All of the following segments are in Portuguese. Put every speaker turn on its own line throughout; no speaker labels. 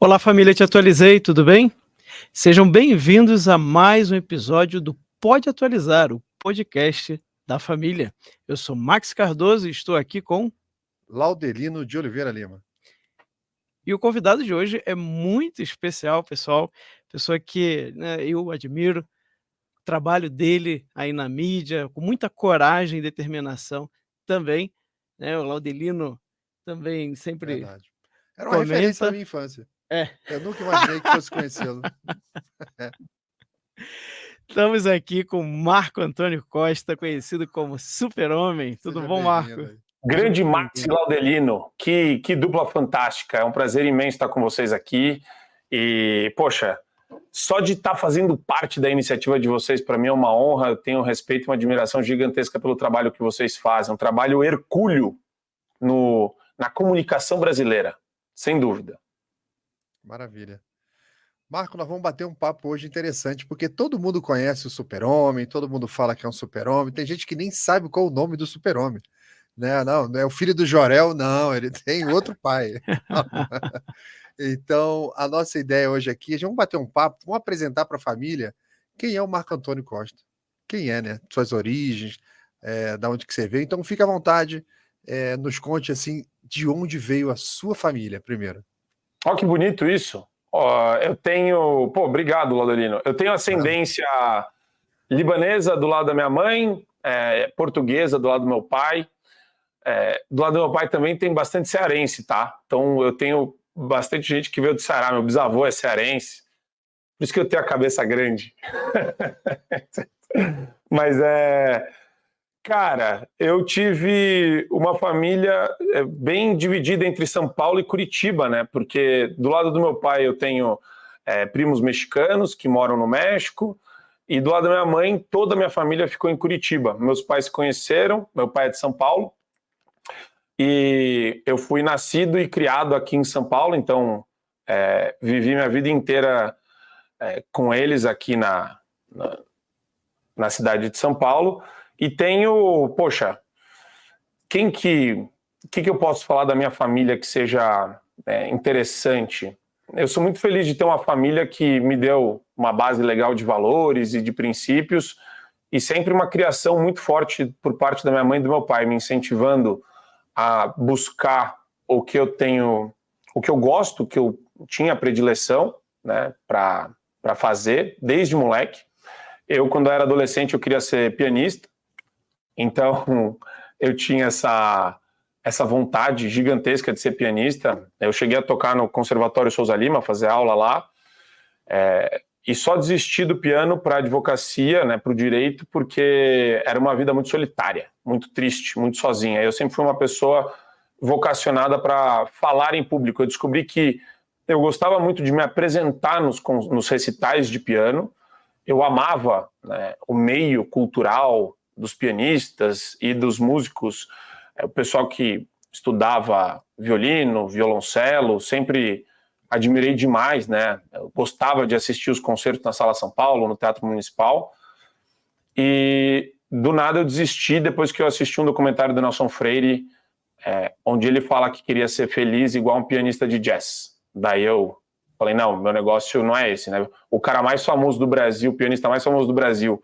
Olá, família, te atualizei, tudo bem? Sejam bem-vindos a mais um episódio do Pode Atualizar, o podcast da família. Eu sou Max Cardoso e estou aqui com.
Laudelino de Oliveira Lima.
E o convidado de hoje é muito especial, pessoal. Pessoa que, né, eu admiro, o trabalho dele aí na mídia, com muita coragem e determinação também. Né? O Laudelino também sempre
Verdade. Era uma referência na
comenta.
minha infância.
É.
Eu nunca imaginei que fosse conhecê-lo.
Estamos aqui com Marco Antônio Costa, conhecido como Super-Homem. Tudo
Seja
bom,
bem-vindo
Marco?
aí.
Seja
Grande
muito
Max e
bem-vindo.
Laudelino, que dupla fantástica, é um prazer imenso estar com vocês aqui e, poxa, só de estar fazendo parte da iniciativa de vocês para mim é uma honra, eu tenho um respeito e uma admiração gigantesca pelo trabalho que vocês fazem, um trabalho hercúleo na comunicação brasileira, sem dúvida.
Maravilha. Marco, nós vamos bater um papo hoje interessante, porque todo mundo conhece o Super-Homem, todo mundo fala que é um Super-Homem, tem gente que nem sabe qual é o nome do Super-Homem. Né? Não é o filho do Jor-El, não, ele tem outro pai. Então, a nossa ideia hoje aqui, a gente vai bater um papo, vamos apresentar para a família quem é o Marco Antônio Costa. Quem é, né? Suas origens, da onde que você veio. Então, fica à vontade, nos conte, assim, de onde veio a sua família, primeiro.
Olha que bonito isso. Eu tenho... Pô, obrigado, Laudelino. Eu tenho ascendência libanesa do lado da minha mãe, portuguesa do lado do meu pai. Do lado do meu pai também tem bastante cearense, tá? Então eu tenho bastante gente que veio do Ceará. Meu bisavô é cearense. Por isso que eu tenho a cabeça grande. Mas cara, eu tive uma família bem dividida entre São Paulo e Curitiba, né? Porque do lado do meu pai eu tenho primos mexicanos que moram no México, e do lado da minha mãe, toda a minha família ficou em Curitiba. Meus pais se conheceram, meu pai é de São Paulo, e eu fui nascido e criado aqui em São Paulo, então vivi minha vida inteira com eles aqui na cidade de São Paulo. E tenho, poxa, que eu posso falar da minha família que seja interessante? Eu sou muito feliz de ter uma família que me deu uma base legal de valores e de princípios, e sempre uma criação muito forte por parte da minha mãe e do meu pai, me incentivando a buscar o que eu tenho, o que eu gosto, o que eu tinha predileção, né, para fazer desde moleque. Eu, quando era adolescente, eu queria ser pianista, então eu tinha essa vontade gigantesca de ser pianista. Eu cheguei a tocar no Conservatório Souza Lima, fazer aula lá, e só desisti do piano para a advocacia, né, para o direito, porque era uma vida muito solitária, muito triste, muito sozinha. Eu sempre fui uma pessoa vocacionada para falar em público. Eu descobri que eu gostava muito de me apresentar nos recitais de piano. Eu amava, né, o meio cultural dos pianistas e dos músicos, o pessoal que estudava violino, violoncelo, sempre admirei demais, né? Eu gostava de assistir os concertos na Sala São Paulo, no Teatro Municipal, e do nada eu desisti depois que eu assisti um documentário do Nelson Freire, onde ele fala que queria ser feliz igual um pianista de jazz. Daí eu falei, não, meu negócio não é esse, né? O cara mais famoso do Brasil, o pianista mais famoso do Brasil,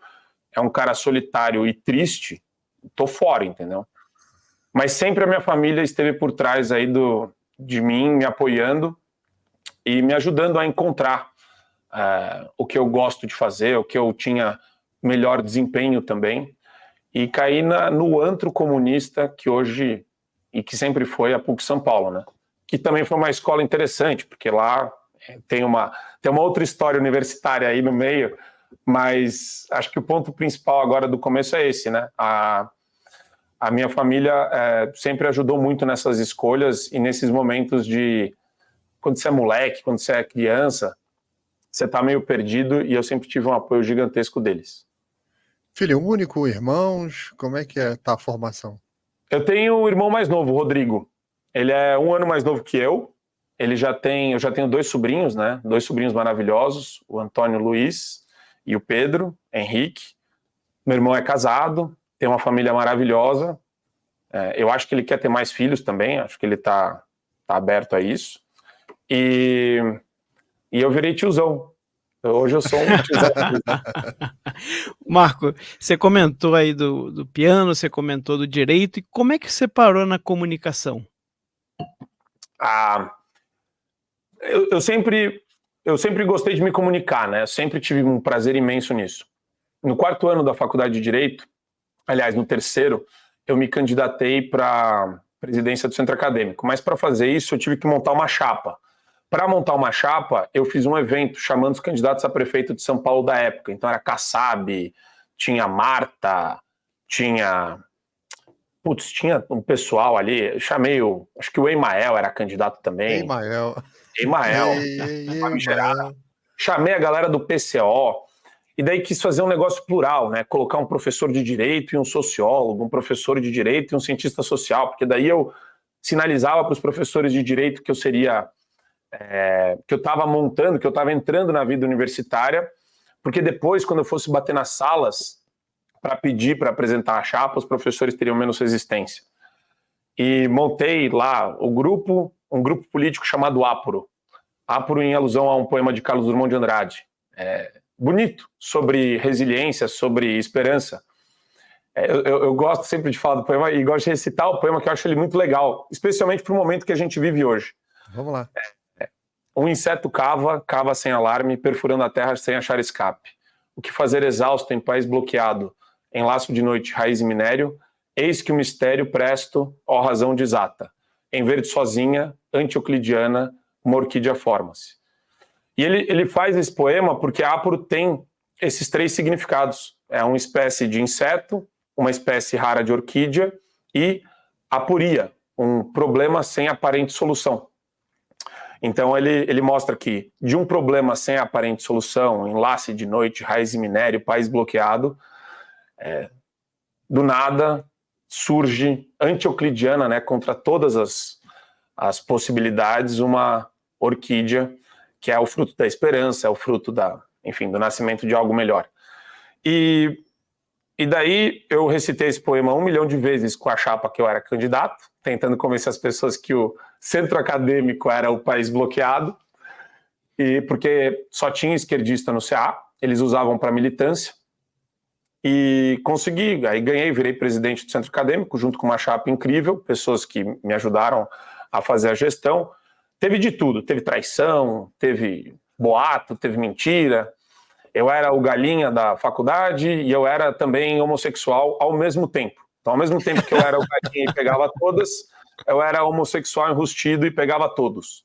é um cara solitário e triste, tô fora, entendeu? Mas sempre a minha família esteve por trás aí de mim, me apoiando e me ajudando a encontrar o que eu gosto de fazer, o que eu tinha melhor desempenho também, e caí no antro comunista que hoje, e que sempre foi a PUC São Paulo, né? Que também foi uma escola interessante, porque lá tem uma outra história universitária aí no meio, mas acho que o ponto principal agora do começo é esse, né? A minha família sempre ajudou muito nessas escolhas e nesses momentos de... Quando você é moleque, quando você é criança, você tá meio perdido, e eu sempre tive um apoio gigantesco deles.
Filho único, irmãos, como é que tá a formação?
Eu tenho um irmão mais novo, o Rodrigo. Ele é 1 ano mais novo que eu. Eu já tenho 2 sobrinhos, né? 2 sobrinhos maravilhosos, o Antônio Luiz e o Pedro Henrique. Meu irmão é casado, tem uma família maravilhosa. Eu acho que ele quer ter mais filhos também, acho que ele tá aberto a isso. E e eu virei tiozão. Hoje eu sou um tiozão.
Marco, você comentou aí do piano, você comentou do direito, e como é que você parou na comunicação?
Eu sempre gostei de me comunicar, né? Eu sempre tive um prazer imenso nisso. No 4º ano da faculdade de Direito, aliás, no 3º, eu me candidatei para presidência do centro acadêmico, mas para fazer isso eu tive que montar uma chapa. Para montar uma chapa, eu fiz um evento chamando os candidatos a prefeito de São Paulo da época. Então era Kassab, tinha Marta, tinha um pessoal ali, eu chamei acho que o Emael era candidato também.
Emael.
Chamei a galera do PCO, e daí quis fazer um negócio plural, né? Colocar um professor de direito e um sociólogo, um professor de direito e um cientista social, porque daí eu sinalizava para os professores de direito que eu seria, que eu estava montando, que eu estava entrando na vida universitária, porque depois, quando eu fosse bater nas salas para pedir para apresentar a chapa, os professores teriam menos resistência. E montei lá um grupo político chamado Apuro. Apuro em alusão a um poema de Carlos Drummond de Andrade. Bonito, sobre resiliência, sobre esperança. Eu gosto sempre de falar do poema e gosto de recitar o poema, que eu acho ele muito legal, especialmente para o momento que a gente vive hoje.
Vamos lá.
Um inseto cava sem alarme, perfurando a terra sem achar escape. O que fazer exausto em país bloqueado, em laço de noite, raiz e minério? Eis que o mistério presto, ó razão desata. Em verde sozinha, anti-euclidiana, uma orquídea forma-se. E ele faz esse poema porque Apuro tem esses 3 significados. É uma espécie de inseto, uma espécie rara de orquídea e aporia, um problema sem aparente solução. Então ele mostra que de um problema sem aparente solução, enlace de noite, raiz e minério, país bloqueado, do nada surge, anti-euclidiana, né, contra todas as possibilidades, uma orquídea que é o fruto da esperança, é o fruto do nascimento de algo melhor. E daí eu recitei esse poema 1 milhão de vezes com a chapa que eu era candidato, tentando convencer as pessoas que o centro acadêmico era o país bloqueado, e porque só tinha esquerdista no CA, eles usavam para militância, e consegui, aí ganhei, virei presidente do centro acadêmico, junto com uma chapa incrível, pessoas que me ajudaram a fazer a gestão. Teve de tudo, teve traição, teve boato, teve mentira. Eu era o galinha da faculdade e eu era também homossexual ao mesmo tempo. Então, ao mesmo tempo que eu era o galinha e pegava todas, eu era homossexual enrustido e pegava todos.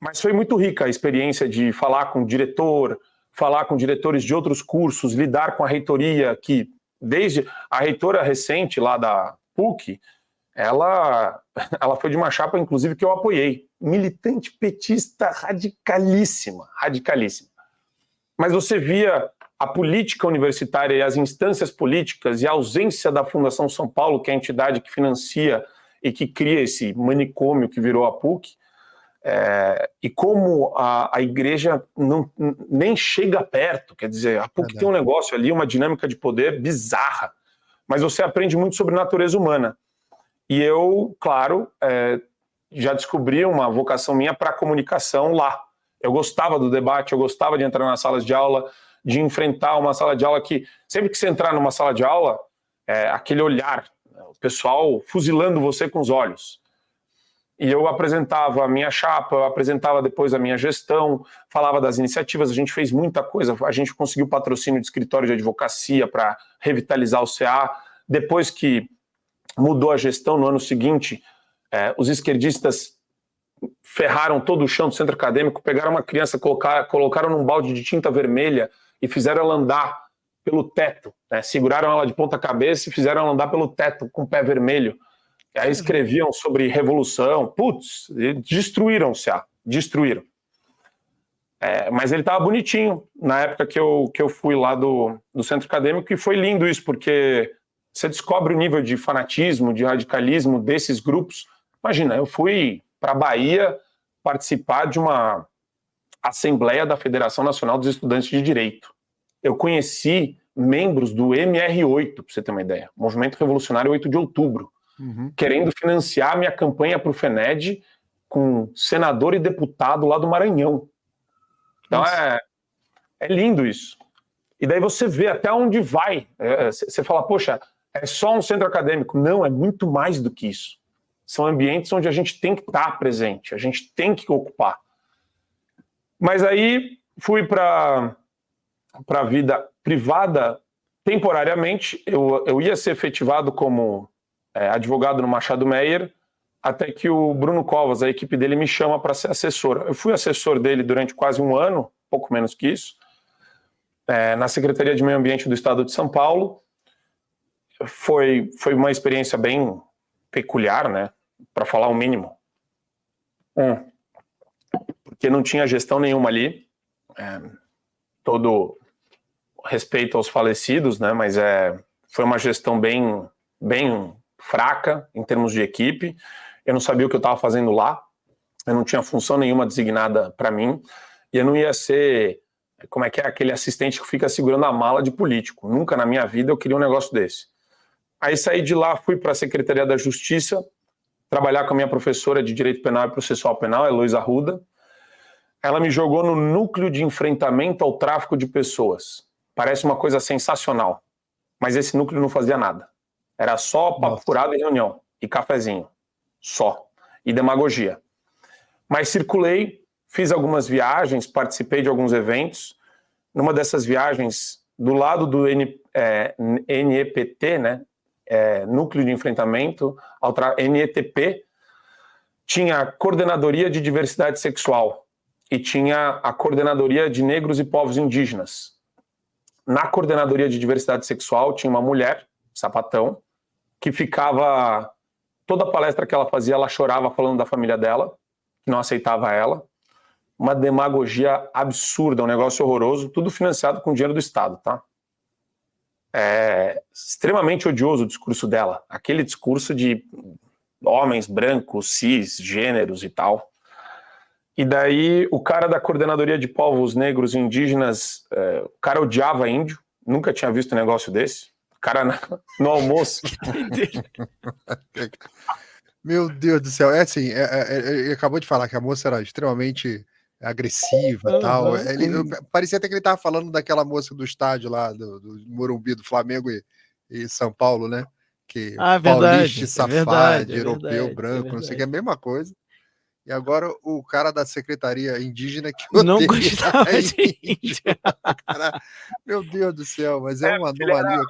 Mas foi muito rica a experiência de falar com o diretor, falar com diretores de outros cursos, lidar com a reitoria, que desde a reitora recente lá da PUC, ela foi de uma chapa, inclusive, que eu apoiei. Militante petista radicalíssima. Mas você via a política universitária e as instâncias políticas e a ausência da Fundação São Paulo, que é a entidade que financia e que cria esse manicômio que virou a PUC, e como a igreja nem chega perto. Quer dizer, a PUC tem um negócio ali, uma dinâmica de poder bizarra, mas você aprende muito sobre natureza humana. E eu, claro, já descobri uma vocação minha para a comunicação lá. Eu gostava do debate, eu gostava de entrar nas salas de aula, de enfrentar uma sala de aula que, sempre que você entrar numa sala de aula, aquele olhar, o pessoal fuzilando você com os olhos. E eu apresentava a minha chapa, eu apresentava depois a minha gestão, falava das iniciativas, a gente fez muita coisa, a gente conseguiu patrocínio de escritório de advocacia para revitalizar o CA. Depois que mudou a gestão no ano seguinte, os esquerdistas ferraram todo o chão do centro acadêmico, pegaram uma criança, colocaram num balde de tinta vermelha e fizeram ela andar pelo teto, né? Seguraram ela de ponta cabeça e fizeram ela andar pelo teto com o pé vermelho. E aí escreviam sobre revolução, destruíram o CA, destruíram. Mas ele estava bonitinho na época que eu fui lá do centro acadêmico, e foi lindo isso, porque você descobre o nível de fanatismo, de radicalismo desses grupos. Imagina, eu fui para a Bahia participar de uma assembleia da Federação Nacional dos Estudantes de Direito. Eu conheci membros do MR8, para você ter uma ideia, Movimento Revolucionário 8 de Outubro, querendo financiar minha campanha para o FENED com senador e deputado lá do Maranhão. Então é lindo isso. E daí você vê até onde vai. Você fala, poxa, é só um centro acadêmico. Não, é muito mais do que isso. São ambientes onde a gente tem que estar presente, a gente tem que ocupar. Mas aí fui para a vida privada temporariamente. Eu ia ser efetivado como advogado no Machado Meyer, até que o Bruno Covas, a equipe dele, me chama para ser assessor. Eu fui assessor dele durante quase um ano, pouco menos que isso, na Secretaria de Meio Ambiente do Estado de São Paulo. Foi uma experiência bem peculiar, né? Para falar o mínimo. Porque não tinha gestão nenhuma ali. Todo respeito aos falecidos, né? Mas foi uma gestão bem fraca em termos de equipe. Eu não sabia o que eu estava fazendo lá. Eu não tinha função nenhuma designada para mim. E eu não ia ser, como é que é, aquele assistente que fica segurando a mala de político. Nunca na minha vida eu queria um negócio desse. Aí saí de lá, fui para a Secretaria da Justiça, trabalhar com a minha professora de Direito Penal e Processual Penal, Heloísa Arruda. Ela me jogou no núcleo de enfrentamento ao tráfico de pessoas. Parece uma coisa sensacional, mas esse núcleo não fazia nada. Era só papo furado e reunião, e cafezinho, só, e demagogia. Mas circulei, fiz algumas viagens, participei de alguns eventos. Numa dessas viagens, do lado do NEPT, né, Núcleo de Enfrentamento, NETP, tinha a Coordenadoria de Diversidade Sexual e tinha a Coordenadoria de Negros e Povos Indígenas. Na Coordenadoria de Diversidade Sexual tinha uma mulher, sapatão, que ficava, toda palestra que ela fazia, ela chorava falando da família dela, que não aceitava ela. Uma demagogia absurda, um negócio horroroso, tudo financiado com dinheiro do Estado, tá? É extremamente odioso o discurso dela, aquele discurso de homens brancos, cis, gêneros e tal. E daí o cara da Coordenadoria de Povos Negros e Indígenas, o cara odiava índio, nunca tinha visto um negócio desse. O cara no almoço.
Meu Deus do céu, assim, ele acabou de falar que a moça era extremamente agressiva e tal. Parecia até que ele estava falando daquela moça do estádio lá, do Morumbi, do Flamengo e São Paulo, né? Que paulista, safado, europeu, branco, não sei o que, é a mesma coisa. E agora o cara da Secretaria Indígena que
não gostava de índio.
Cara, meu Deus do céu, mas é uma anomalia.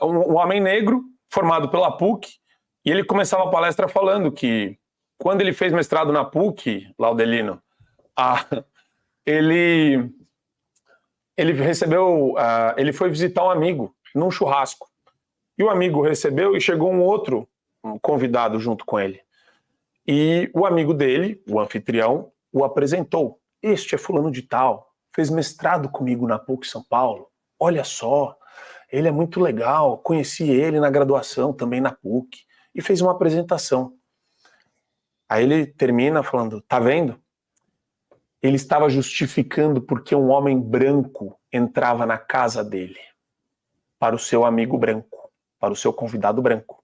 Um homem negro, formado pela PUC, e ele começava a palestra falando que quando ele fez mestrado na PUC, Laudelino, ele recebeu, ele foi visitar um amigo num churrasco. E o amigo recebeu e chegou um outro convidado junto com ele. E o amigo dele, o anfitrião, o apresentou. Este é fulano de tal, fez mestrado comigo na PUC São Paulo. Olha só, ele é muito legal, conheci ele na graduação também na PUC. E fez uma apresentação. Aí ele termina falando, tá vendo? Ele estava justificando porque um homem branco entrava na casa dele para o seu amigo branco, para o seu convidado branco.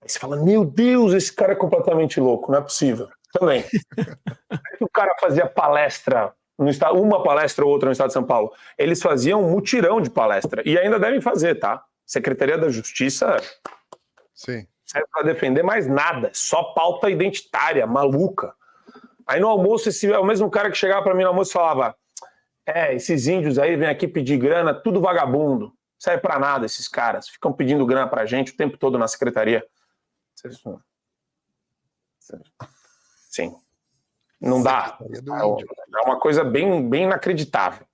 Aí você fala, meu Deus, esse cara é completamente louco, não é possível. Também. Aí o cara fazia palestra, uma palestra ou outra no estado de São Paulo. Eles faziam um mutirão de palestra, e ainda devem fazer, tá? Secretaria da Justiça
Sim.
Serve para defender mais nada, só pauta identitária, maluca. Aí no almoço, é o mesmo cara que chegava para mim no almoço e falava, esses índios aí vêm aqui pedir grana, tudo vagabundo, serve para nada esses caras, ficam pedindo grana pra gente o tempo todo na secretaria. Sim. Não dá. É uma coisa bem inacreditável.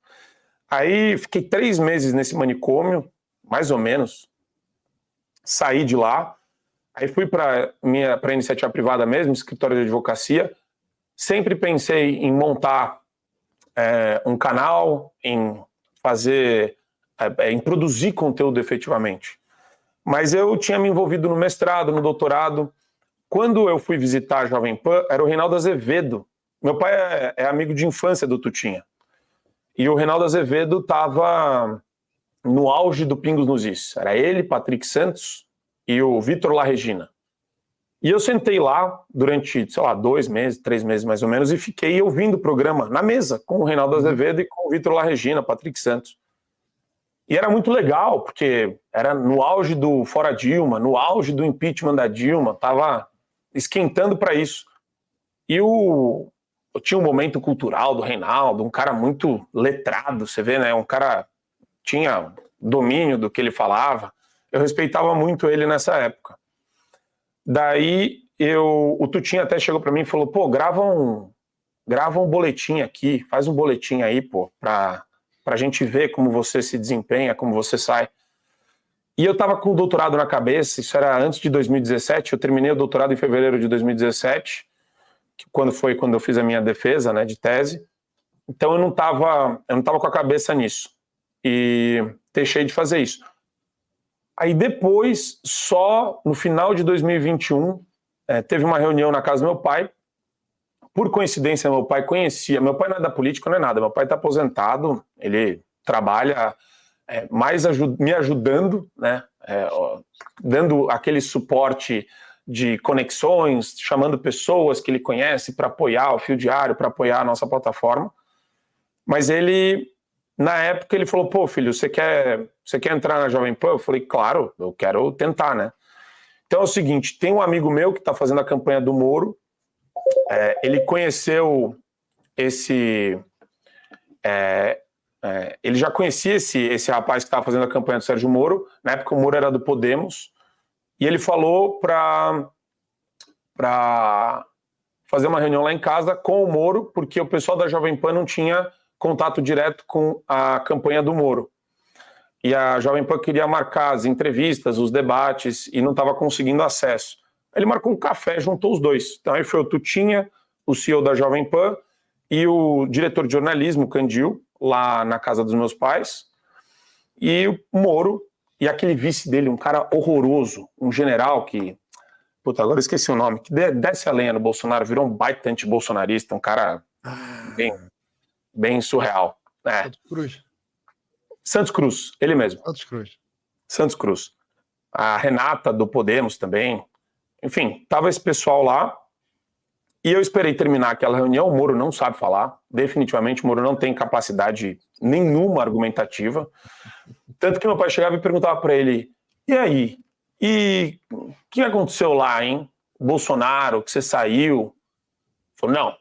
Aí fiquei 3 meses nesse manicômio, mais ou menos. Saí de lá. Aí fui para a iniciativa privada mesmo, escritório de advocacia. Sempre pensei em montar um canal, em fazer, em produzir conteúdo efetivamente. Mas eu tinha me envolvido no mestrado, no doutorado. Quando eu fui visitar a Jovem Pan, era o Reinaldo Azevedo. Meu pai é amigo de infância do Tutinha. E o Reinaldo Azevedo estava no auge do Pingos nos Is. Era ele, Patrick Santos e o Vitor La Regina. E eu sentei lá durante, sei lá, 2 meses, 3 meses mais ou menos, e fiquei ouvindo o programa na mesa com o Reinaldo Azevedo e com o Vitor La Regina, Patrick Santos. E era muito legal, porque era no auge do Fora Dilma, no auge do impeachment da Dilma, tava esquentando para isso. E eu tinha um momento cultural do Reinaldo, um cara muito letrado, você vê, né? Um cara tinha domínio do que ele falava. Eu respeitava muito ele nessa época. Daí o Tutinha até chegou para mim e falou: pô, grava um boletim aqui, faz um boletim aí, pô, pra gente ver como você se desempenha, como você sai. E eu tava com o doutorado na cabeça, isso era antes de 2017, eu terminei o doutorado em fevereiro de 2017, quando eu fiz a minha defesa, né, de tese. Então eu não tava com a cabeça nisso. E deixei de fazer isso. Aí depois, só no final de 2021, teve uma reunião na casa do meu pai. Por coincidência, meu pai conhecia. Meu pai não é da política, não é nada. Meu pai está aposentado, ele trabalha me ajudando, né? Dando aquele suporte de conexões, chamando pessoas que ele conhece para apoiar o Fio Diário, para apoiar a nossa plataforma. Mas ele, na época, ele falou: pô, filho, você quer entrar na Jovem Pan? Eu falei: claro, eu quero tentar, né? Então é o seguinte, tem um amigo meu que está fazendo a campanha do Moro. Ele conheceu ele já conhecia esse rapaz que estava fazendo a campanha do Sérgio Moro. Na época o Moro era do Podemos. E ele falou para fazer uma reunião lá em casa com o Moro, porque o pessoal da Jovem Pan não tinha contato direto com a campanha do Moro. E a Jovem Pan queria marcar as entrevistas, os debates, e não estava conseguindo acesso. Ele marcou um café, juntou os dois. Então aí foi o Tutinha, o CEO da Jovem Pan, e o diretor de jornalismo, Candil, lá na casa dos meus pais, e o Moro, e aquele vice dele, um cara horroroso, um general que, puta, agora eu esqueci o nome, que desce a lenha no Bolsonaro, virou um baita anti-bolsonarista, um cara bem surreal.
Santos Cruz.
Santos Cruz, ele mesmo.
Santos Cruz.
A Renata, do Podemos também. Enfim, tava esse pessoal lá, e eu esperei terminar aquela reunião. O Moro não sabe falar, definitivamente o Moro não tem capacidade nenhuma argumentativa, tanto que meu pai chegava e perguntava para ele: e aí? E o que aconteceu lá, hein? Bolsonaro, que você saiu? Falou: não,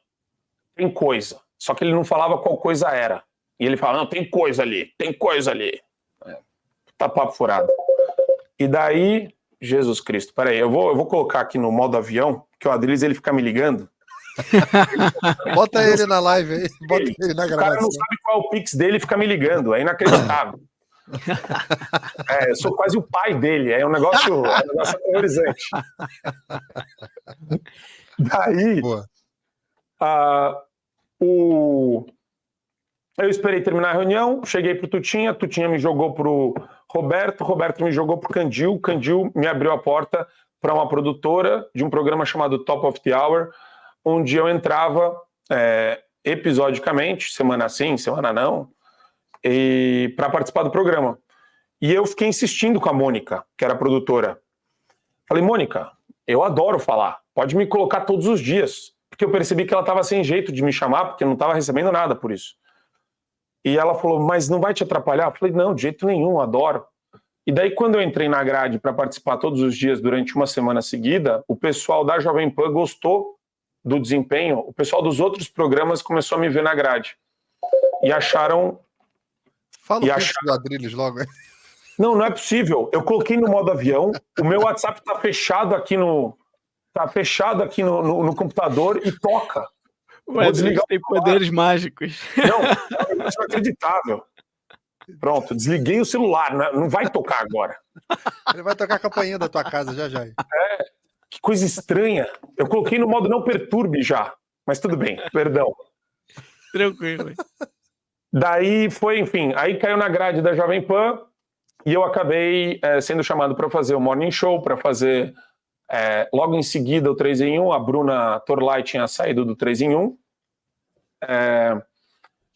tem coisa. Só que ele não falava qual coisa era. E ele falava: não, tem coisa ali. Tá papo furado. E daí, Jesus Cristo, peraí, eu vou colocar aqui no modo avião, que o Adriles ele fica me ligando.
Bota ele na live aí, bota ele na gravação.
O cara não sabe qual é o Pix dele e fica me ligando, é inacreditável. Eu sou quase o pai dele, é um negócio aterrorizante. Daí, eu esperei terminar a reunião, cheguei pro Tutinha me jogou pro Roberto me jogou pro Candil me abriu a porta para uma produtora de um programa chamado Top of the Hour, onde eu entrava episodicamente, semana sim, semana não, e para participar do programa. E eu fiquei insistindo com a Mônica, que era a produtora. Falei: Mônica, eu adoro falar, pode me colocar todos os dias, porque eu percebi que ela estava sem jeito de me chamar, porque eu não estava recebendo nada por isso. E ela falou: mas não vai te atrapalhar? Eu falei: não, de jeito nenhum, adoro. E daí, quando eu entrei na grade para participar todos os dias durante uma semana seguida, o pessoal da Jovem Pan gostou do desempenho, o pessoal dos outros programas começou a me ver na grade. E acharam...
Fala o Pix do Adriles logo.
Não é possível. Eu coloquei no modo avião, o meu WhatsApp tá fechado aqui no computador e toca.
Vou desligar. Tem poderes mágicos.
Não, é inacreditável. Pronto, desliguei o celular, não vai tocar agora.
Ele vai tocar a campainha da tua casa já.
Que coisa estranha. Eu coloquei no modo não perturbe já, mas tudo bem, perdão.
Tranquilo.
Daí foi, enfim, aí caiu na grade da Jovem Pan e eu acabei sendo chamado para fazer o Morning Show, para fazer logo em seguida o 3 em 1. A Bruna Torlai tinha saído do 3 em 1.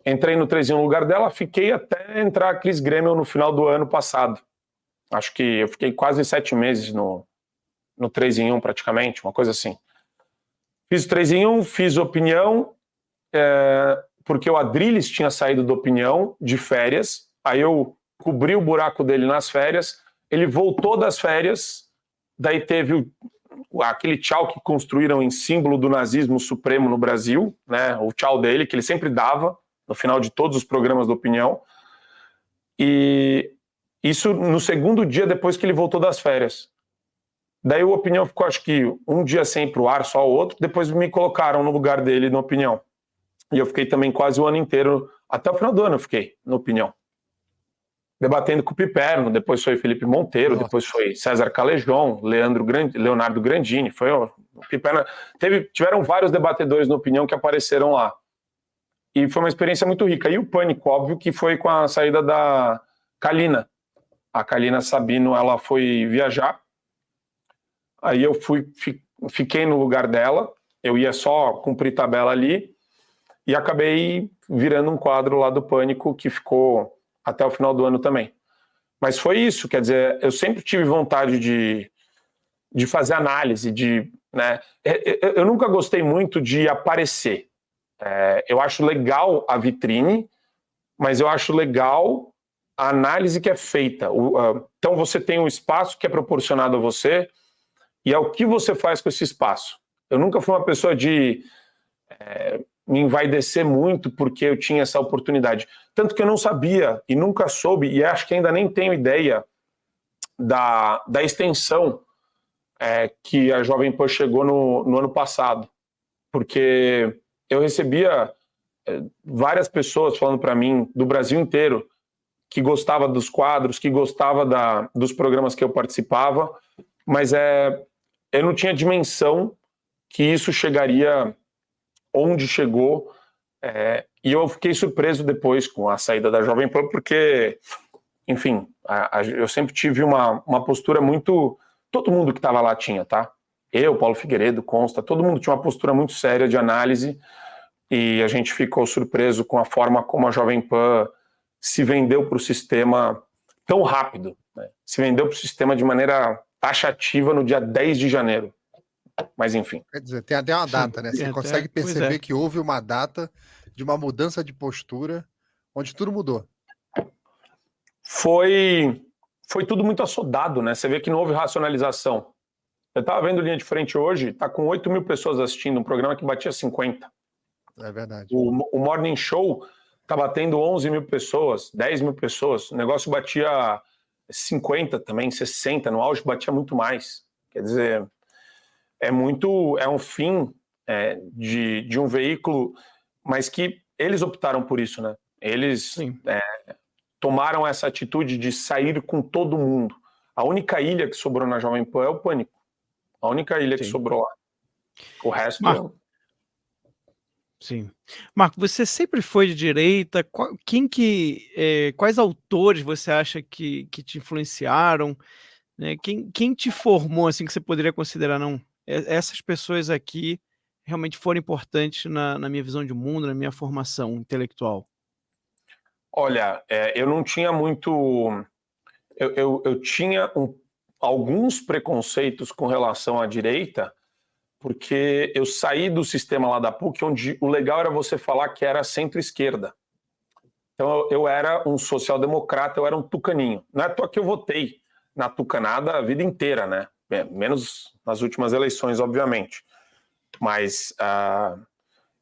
Entrei no 3 em 1 no lugar dela, fiquei até entrar a Cris Grêmio no final do ano passado. Acho que eu fiquei quase 7 meses no no 3 em 1 praticamente, uma coisa assim. Fiz o 3 em 1, fiz opinião, porque o Adrilles tinha saído da opinião de férias, aí eu cobri o buraco dele nas férias, ele voltou das férias, daí teve aquele tchau que construíram em símbolo do nazismo supremo no Brasil, né, o tchau dele, que ele sempre dava no final de todos os programas da opinião, e isso no segundo dia depois que ele voltou das férias. Daí o Opinião ficou, acho que, um dia sem ir pro ar, só o outro, depois me colocaram no lugar dele na Opinião. E eu fiquei também quase o ano inteiro, até o final do ano eu fiquei na Opinião. Debatendo com o Piperno, depois foi Felipe Monteiro, depois foi César Calejon, Leonardo Grandini, foi o Piperno. Tiveram vários debatedores na Opinião que apareceram lá. E foi uma experiência muito rica. E o Pânico, óbvio, que foi com a saída da Kalina. A Kalina Sabino, ela foi viajar. Aí eu fiquei no lugar dela, eu ia só cumprir tabela ali, e acabei virando um quadro lá do Pânico, que ficou até o final do ano também. Mas foi isso, quer dizer, eu sempre tive vontade de fazer análise, né? Eu nunca gostei muito de aparecer. Eu acho legal a vitrine, mas eu acho legal a análise que é feita. Então você tem um espaço que é proporcionado a você, e é o que você faz com esse espaço. Eu nunca fui uma pessoa de me envaidecer muito porque eu tinha essa oportunidade. Tanto que eu não sabia e nunca soube, e acho que ainda nem tenho ideia da extensão que a Jovem Pan chegou no ano passado. Porque eu recebia várias pessoas falando para mim, do Brasil inteiro, que gostava dos quadros, que gostava dos programas que eu participava, mas eu não tinha dimensão que isso chegaria onde chegou, e eu fiquei surpreso depois com a saída da Jovem Pan, porque, enfim, eu sempre tive uma postura muito... Todo mundo que estava lá tinha, tá? Eu, Paulo Figueiredo, Consta, todo mundo tinha uma postura muito séria de análise, e a gente ficou surpreso com a forma como a Jovem Pan se vendeu para o sistema tão rápido, né? Se vendeu para o sistema de maneira taxativa no dia 10 de janeiro. Mas enfim.
Quer dizer, tem até uma data, né? Você consegue perceber que houve uma data de uma mudança de postura, onde tudo mudou.
Foi tudo muito assodado, né? Você vê que não houve racionalização. Eu estava vendo Linha de Frente hoje, tá com 8 mil pessoas assistindo, um programa que batia 50.
É verdade.
O Morning Show tá batendo 11 mil pessoas, 10 mil pessoas. O negócio batia 50 também, 60, no auge batia muito mais. Quer dizer, é um fim de um veículo, mas que eles optaram por isso, né? Eles tomaram essa atitude de sair com todo mundo. A única ilha que sobrou na Jovem Pan é o Pânico. A única ilha que sobrou lá. O resto...
Marco. Sim. Marco, você sempre foi de direita. Quais autores você acha que te influenciaram? Né? Quem te formou, assim, que você poderia considerar, não? Essas pessoas aqui realmente foram importantes na minha visão de mundo, na minha formação intelectual.
Olha, eu não tinha muito... Eu tinha alguns preconceitos com relação à direita, porque eu saí do sistema lá da PUC, onde o legal era você falar que era centro-esquerda. Então eu era um social-democrata, eu era um tucaninho. Não é à toa que eu votei na tucanada a vida inteira, né? Menos nas últimas eleições, obviamente. Mas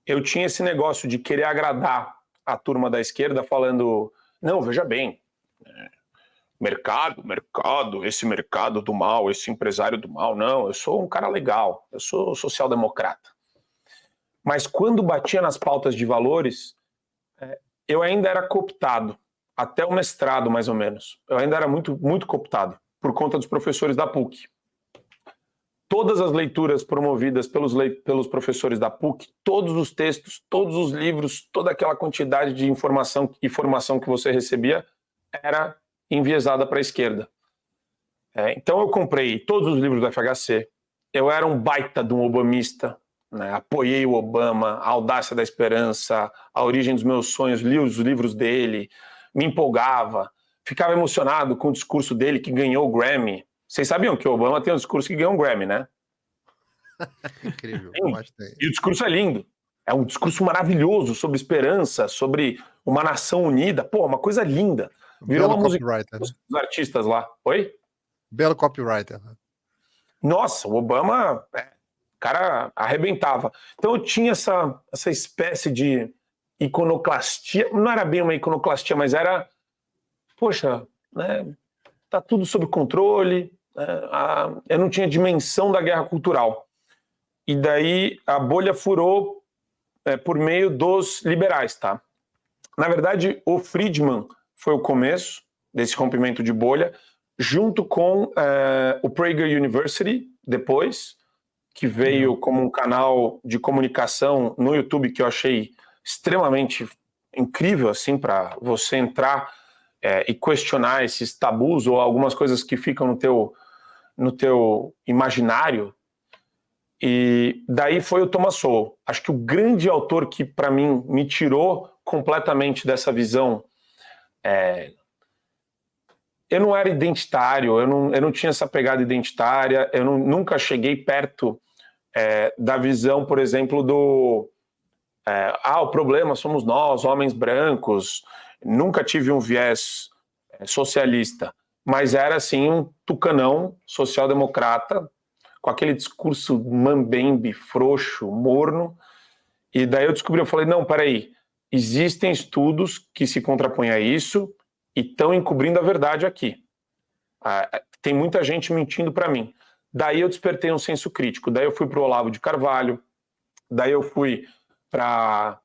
eu tinha esse negócio de querer agradar a turma da esquerda, falando, não, veja bem, mercado, esse mercado do mal, esse empresário do mal, não, eu sou um cara legal, eu sou social-democrata. Mas quando batia nas pautas de valores, eu ainda era cooptado, até o mestrado mais ou menos, eu ainda era muito, muito cooptado, por conta dos professores da PUC. Todas as leituras promovidas pelos professores da PUC, todos os textos, todos os livros, toda aquela quantidade de informação que você recebia, era enviesada para a esquerda. Então eu comprei todos os livros do FHC, eu era um baita de um obamista, né? Apoiei o Obama, a Audácia da Esperança, a Origem dos Meus Sonhos, li os livros dele, me empolgava, ficava emocionado com o discurso dele que ganhou o Grammy, Vocês sabiam que o Obama tem um discurso que ganhou um Grammy, né?
Incrível.
E o discurso é lindo. É um discurso maravilhoso sobre esperança, sobre uma nação unida. Pô, uma coisa linda. Virou
Belo
uma música
copywriter, né?
dos artistas lá. Oi?
Belo copywriter.
Nossa, o Obama, o cara arrebentava. Então eu tinha essa espécie de iconoclastia. Não era bem uma iconoclastia, mas era, poxa, né, tá tudo sob controle. Eu não tinha dimensão da guerra cultural. E daí a bolha furou por meio dos liberais, tá? Na verdade, o Friedman foi o começo desse rompimento de bolha, junto com o Prager University, depois, que veio como um canal de comunicação no YouTube que eu achei extremamente incrível, assim, para você entrar e questionar esses tabus ou algumas coisas que ficam no teu imaginário. E daí foi o Thomas Sowell. Acho que o grande autor que, para mim, me tirou completamente dessa visão. Eu não era identitário, eu não tinha essa pegada identitária, nunca cheguei perto da visão, por exemplo, o problema somos nós, homens brancos. Nunca tive um viés socialista, mas era, assim, um tucanão social-democrata, com aquele discurso mambembe, frouxo, morno. E daí eu falei, não, peraí, existem estudos que se contrapõem a isso e estão encobrindo a verdade aqui. Tem muita gente mentindo para mim. Daí eu despertei um senso crítico. Daí eu fui para o Olavo de Carvalho, daí eu fui para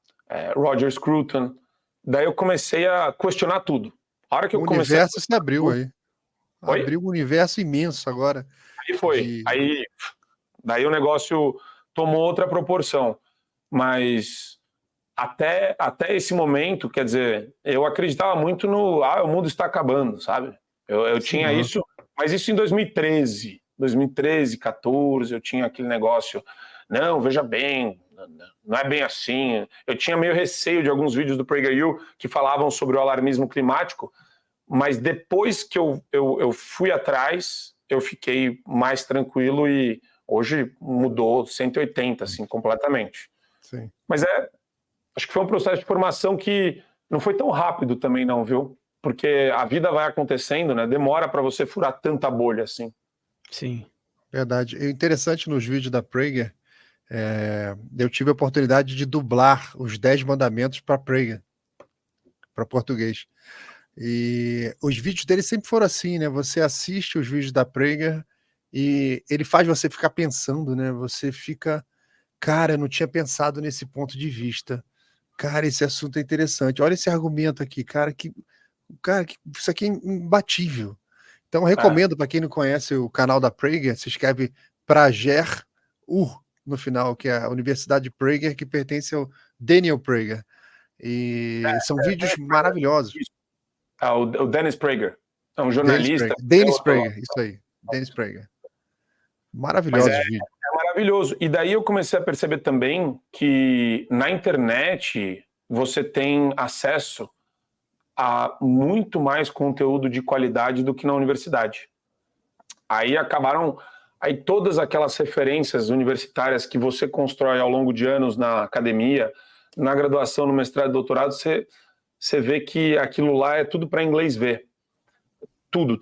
Roger Scruton, daí eu comecei a questionar tudo. A hora que eu comecei
universo se abriu aí.
Oi?
Abriu um universo imenso agora.
Aí foi. Daí o negócio tomou outra proporção. Mas até esse momento, quer dizer, eu acreditava muito o mundo está acabando, sabe? Eu tinha isso, mas isso em 2013, 14, eu tinha aquele negócio, não, veja bem, não é bem assim. Eu tinha meio receio de alguns vídeos do PragerU que falavam sobre o alarmismo climático, mas depois que eu fui atrás, eu fiquei mais tranquilo e hoje mudou 180, assim, completamente.
Sim.
Mas acho que foi um processo de formação que não foi tão rápido também não, viu? Porque a vida vai acontecendo, né? Demora para você furar tanta bolha assim.
Sim.
Verdade. E interessante nos vídeos da Prager, eu tive a oportunidade de dublar os 10 mandamentos para Prager, para português. E os vídeos dele sempre foram assim, né? Você assiste os vídeos da Prager e ele faz você ficar pensando, né? Você fica, cara, eu não tinha pensado nesse ponto de vista. Cara, esse assunto é interessante. Olha esse argumento aqui, cara, isso aqui é imbatível. Então, eu recomendo para quem não conhece o canal da Prager, se escreve Prager no final, que é a Universidade de Prager, que pertence ao Daniel Prager. E são vídeos maravilhosos.
O Dennis Prager. É um jornalista.
Dennis Prager, isso aí. Dennis Prager. Maravilhosos vídeos.
É maravilhoso. E daí eu comecei a perceber também que na internet você tem acesso a muito mais conteúdo de qualidade do que na universidade. Aí todas aquelas referências universitárias que você constrói ao longo de anos na academia, na graduação, no mestrado e doutorado, você vê que aquilo lá é tudo para inglês ver. Tudo.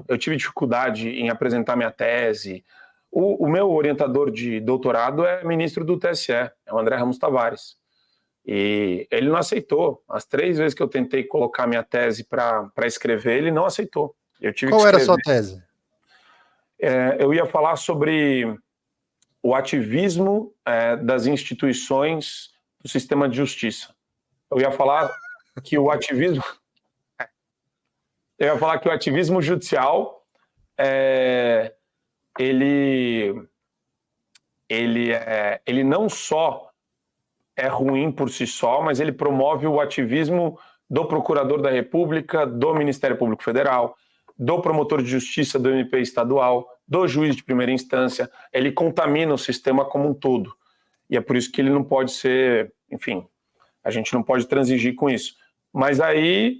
Eu tive dificuldade em apresentar minha tese. O meu orientador de doutorado é ministro do TSE, é o André Ramos Tavares. E ele não aceitou. As 3 vezes que eu tentei colocar minha tese para escrever, ele não aceitou.
Qual era a sua tese?
Eu ia falar sobre o ativismo das instituições do sistema de justiça. Eu ia falar que o ativismo judicial ele não só é ruim por si só, mas ele promove o ativismo do Procurador da República, do Ministério Público Federal, do promotor de justiça do MP estadual, do juiz de primeira instância. Ele contamina o sistema como um todo. E é por isso que ele não pode ser, enfim, a gente não pode transigir com isso. Mas aí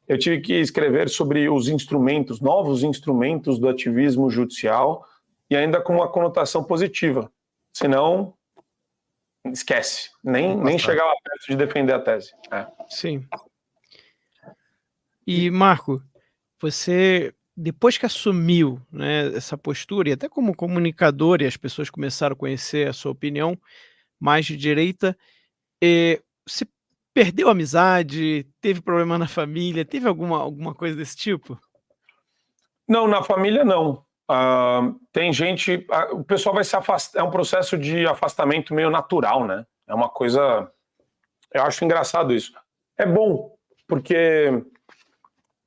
eu tive que escrever sobre os instrumentos, novos instrumentos do ativismo judicial, e ainda com uma conotação positiva. Senão, esquece. Nem chegava perto de defender a tese.
Sim. E, Marco, você, depois que assumiu, né, essa postura, e até como comunicador, e as pessoas começaram a conhecer a sua opinião mais de direita, você perdeu a amizade, teve problema na família, teve alguma coisa desse tipo?
Não, na família não. Tem gente... o pessoal vai se afastar, é um processo de afastamento meio natural, né? É uma coisa... Eu acho engraçado isso. É bom, porque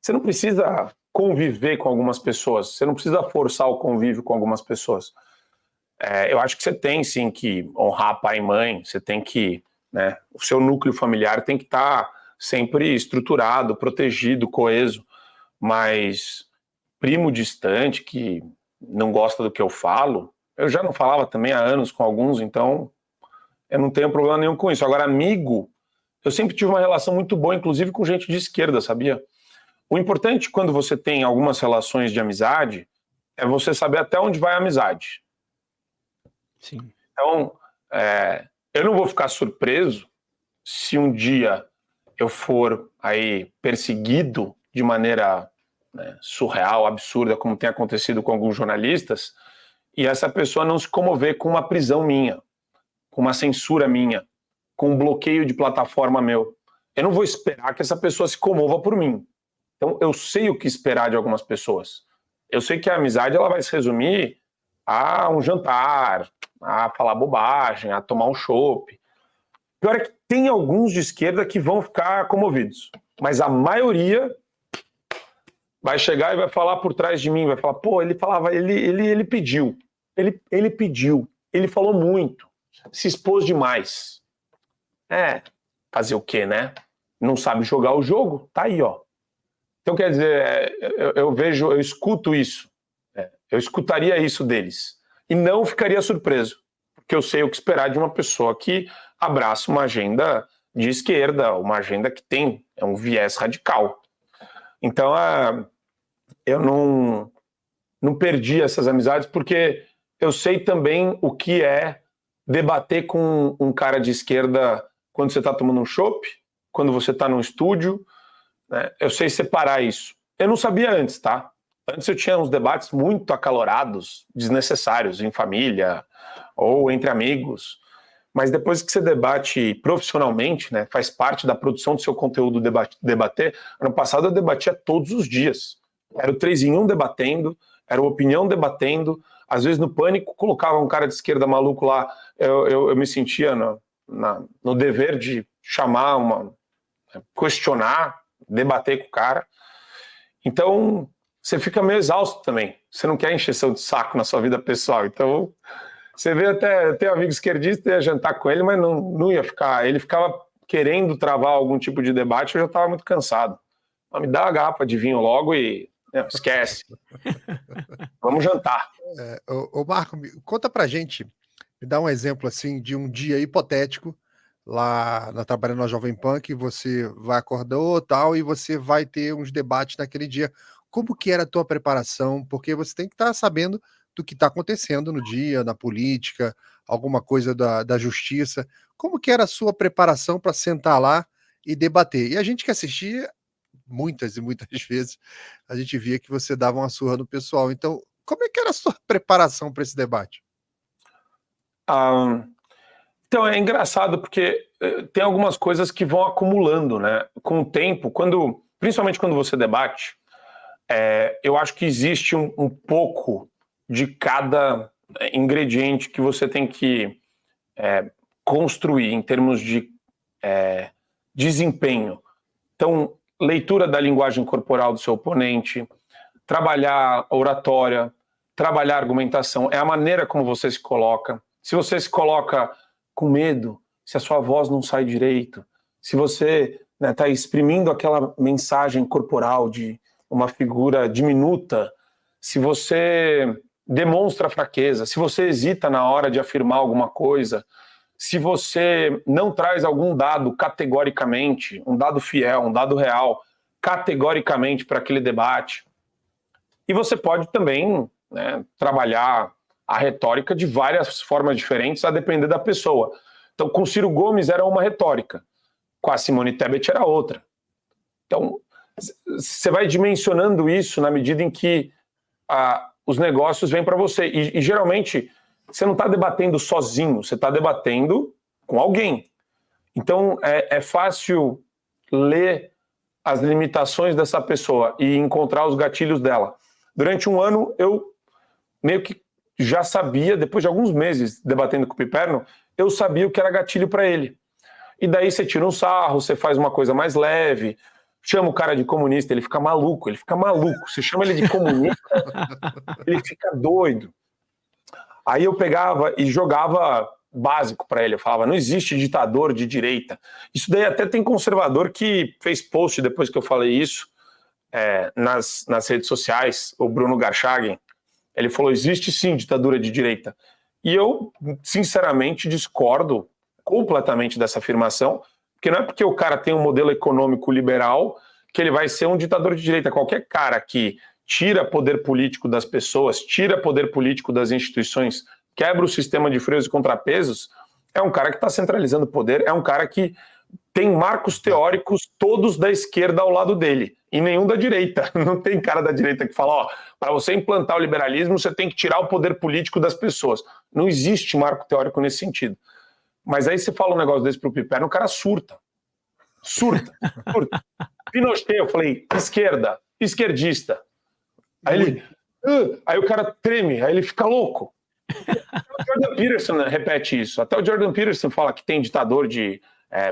você não precisa conviver com algumas pessoas, você não precisa forçar o convívio com algumas pessoas. Eu acho que você tem, sim, que honrar pai e mãe, você tem que... né, o seu núcleo familiar tem que estar sempre estruturado, protegido, coeso, mas primo distante que não gosta do que eu falo, eu já não falava também há anos com alguns, então eu não tenho problema nenhum com isso. Agora, amigo, eu sempre tive uma relação muito boa, inclusive com gente de esquerda, sabia? O importante quando você tem algumas relações de amizade é você saber até onde vai a amizade.
Sim.
Então, eu não vou ficar surpreso se um dia eu for aí perseguido de maneira, né, surreal, absurda, como tem acontecido com alguns jornalistas, e essa pessoa não se comover com uma prisão minha, com uma censura minha, com um bloqueio de plataforma meu. Eu não vou esperar que essa pessoa se comova por mim. Então, eu sei o que esperar de algumas pessoas. Eu sei que a amizade ela vai se resumir a um jantar, a falar bobagem, a tomar um chopp. Pior é que tem alguns de esquerda que vão ficar comovidos, mas a maioria vai chegar e vai falar por trás de mim, vai falar, pô, ele falava, ele pediu, ele pediu, ele falou muito, se expôs demais. Fazer o quê, né? Não sabe jogar o jogo? Tá aí, ó. Então, quer dizer, eu escuto isso, eu escutaria isso deles, e não ficaria surpreso, porque eu sei o que esperar de uma pessoa que abraça uma agenda de esquerda, uma agenda que tem um viés radical. Então, eu não perdi essas amizades, porque eu sei também o que é debater com um cara de esquerda quando você está tomando um chopp, quando você está num estúdio, né? Eu sei separar isso. Eu não sabia antes, tá? Antes eu tinha uns debates muito acalorados, desnecessários, em família ou entre amigos. Mas depois que você debate profissionalmente, né, faz parte da produção do seu conteúdo debater, ano passado eu debatia todos os dias. Era o 3 em 1 debatendo, era o Opinião debatendo, às vezes no Pânico colocava um cara de esquerda maluco lá, eu me sentia no dever de chamar, questionar, debater com o cara. Então, você fica meio exausto também. Você não quer encheção de saco na sua vida pessoal. Então, você vê até ter um amigo esquerdista, ia jantar com ele, mas não ia ficar. Ele ficava querendo travar algum tipo de debate, eu já estava muito cansado. Mas me dá uma garrafa de vinho logo e esquece. Vamos jantar.
Ô Marco, conta pra gente, me dá um exemplo assim de um dia hipotético lá trabalhando na Jovem Pan, que você vai acordar tal e você vai ter uns debates naquele dia. Como que era a tua preparação? Porque você tem que estar sabendo do que está acontecendo no dia, na política, alguma coisa da justiça. Como que era a sua preparação para sentar lá e debater? E a gente que assistia, muitas e muitas vezes, a gente via que você dava uma surra no pessoal. Então, como é que era a sua preparação para esse debate?
Então, é engraçado porque tem algumas coisas que vão acumulando, né? Com o tempo, principalmente quando você debate, eu acho que existe um pouco de cada ingrediente que você tem que construir em termos de desempenho. Então, leitura da linguagem corporal do seu oponente, trabalhar oratória, trabalhar argumentação, é a maneira como você se coloca. Se você se coloca com medo, se a sua voz não sai direito, se você está exprimindo aquela mensagem corporal de uma figura diminuta, se você demonstra fraqueza, se você hesita na hora de afirmar alguma coisa, se você não traz algum dado categoricamente, um dado fiel, um dado real, categoricamente para aquele debate. E você pode também, né, trabalhar a retórica de várias formas diferentes, a depender da pessoa. Então, com Ciro Gomes era uma retórica, com a Simone Tebet era outra. Então, você vai dimensionando isso na medida em que os negócios vêm para você. E geralmente, você não está debatendo sozinho, você está debatendo com alguém. Então, é fácil ler as limitações dessa pessoa e encontrar os gatilhos dela. Durante um ano, eu meio que já sabia, depois de alguns meses debatendo com o Piperno, eu sabia o que era gatilho para ele. E daí você tira um sarro, você faz uma coisa mais leve, chama o cara de comunista, ele fica maluco. Você chama ele de comunista, ele fica doido. Aí eu pegava e jogava básico para ele, eu falava, não existe ditador de direita. Isso daí até tem conservador que fez post depois que eu falei isso, nas redes sociais, o Bruno Garchagen, ele falou, existe sim ditadura de direita. E eu, sinceramente, discordo completamente dessa afirmação, porque não é porque o cara tem um modelo econômico liberal que ele vai ser um ditador de direita. Qualquer cara que tira poder político das pessoas, tira poder político das instituições, quebra o sistema de freios e contrapesos, é um cara que está centralizando o poder, é um cara que tem marcos teóricos todos da esquerda ao lado dele, e nenhum da direita. Não tem cara da direita que fala, ó, para você implantar o liberalismo, você tem que tirar o poder político das pessoas. Não existe marco teórico nesse sentido. Mas aí você fala um negócio desse pro Piperno, o cara surta. Surta. Pinochet, eu falei, esquerda, esquerdista. Aí ele... aí o cara treme, aí ele fica louco. Até o Jordan Peterson repete isso. Até o Jordan Peterson fala que tem ditador de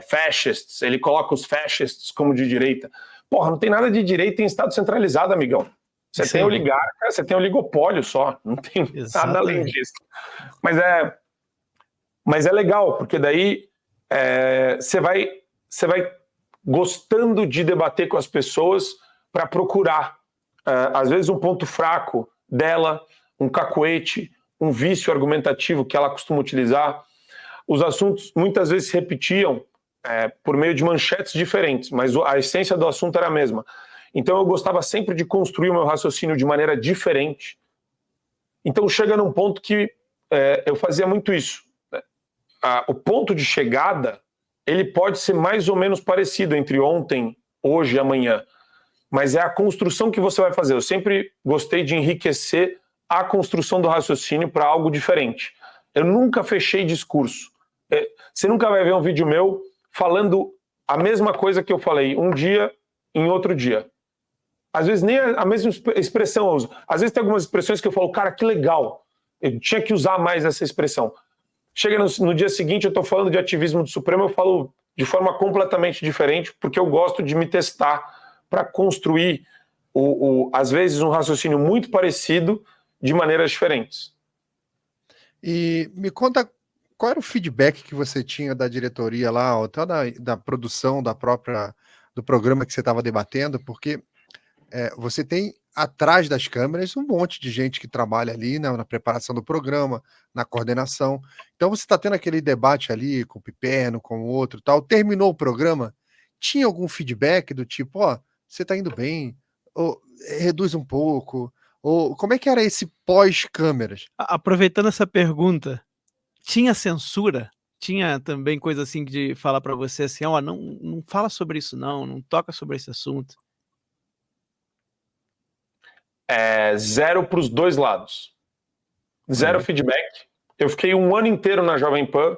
fascists, ele coloca os fascists como de direita. Porra, não tem nada de direita em Estado centralizado, amigão. Você tem oligarca, você tem oligopólio só, não tem nada além disso. Mas é legal, porque daí você vai gostando de debater com as pessoas para procurar, às vezes, um ponto fraco dela, um cacoete, um vício argumentativo que ela costuma utilizar. Os assuntos muitas vezes se repetiam por meio de manchetes diferentes, mas a essência do assunto era a mesma. Então eu gostava sempre de construir o meu raciocínio de maneira diferente. Então chega num ponto que eu fazia muito isso. O ponto de chegada, ele pode ser mais ou menos parecido entre ontem, hoje e amanhã, mas é a construção que você vai fazer. Eu sempre gostei de enriquecer a construção do raciocínio para algo diferente. Eu nunca fechei discurso. Você nunca vai ver um vídeo meu falando a mesma coisa que eu falei um dia em outro dia. Às vezes nem a mesma expressão eu uso. Às vezes tem algumas expressões que eu falo, cara, que legal. Eu tinha que usar mais essa expressão. Chega no dia seguinte, eu estou falando de ativismo do Supremo, eu falo de forma completamente diferente, porque eu gosto de me testar para construir, às vezes, um raciocínio muito parecido de maneiras diferentes.
E me conta qual era o feedback que você tinha da diretoria lá, ou até da produção do programa que você estava debatendo, porque você tem atrás das câmeras um monte de gente que trabalha ali na preparação do programa, na coordenação. Então você está tendo aquele debate ali com o Piperno, com o outro e tal. Terminou o programa, tinha algum feedback do tipo, ó, você está indo bem, ou reduz um pouco, ou como é que era esse pós-câmeras?
Aproveitando essa pergunta, tinha censura? Tinha também coisa assim de falar para você assim, ó, não fala sobre isso não toca sobre esse assunto?
Zero para os dois lados. Zero feedback. Eu fiquei um ano inteiro na Jovem Pan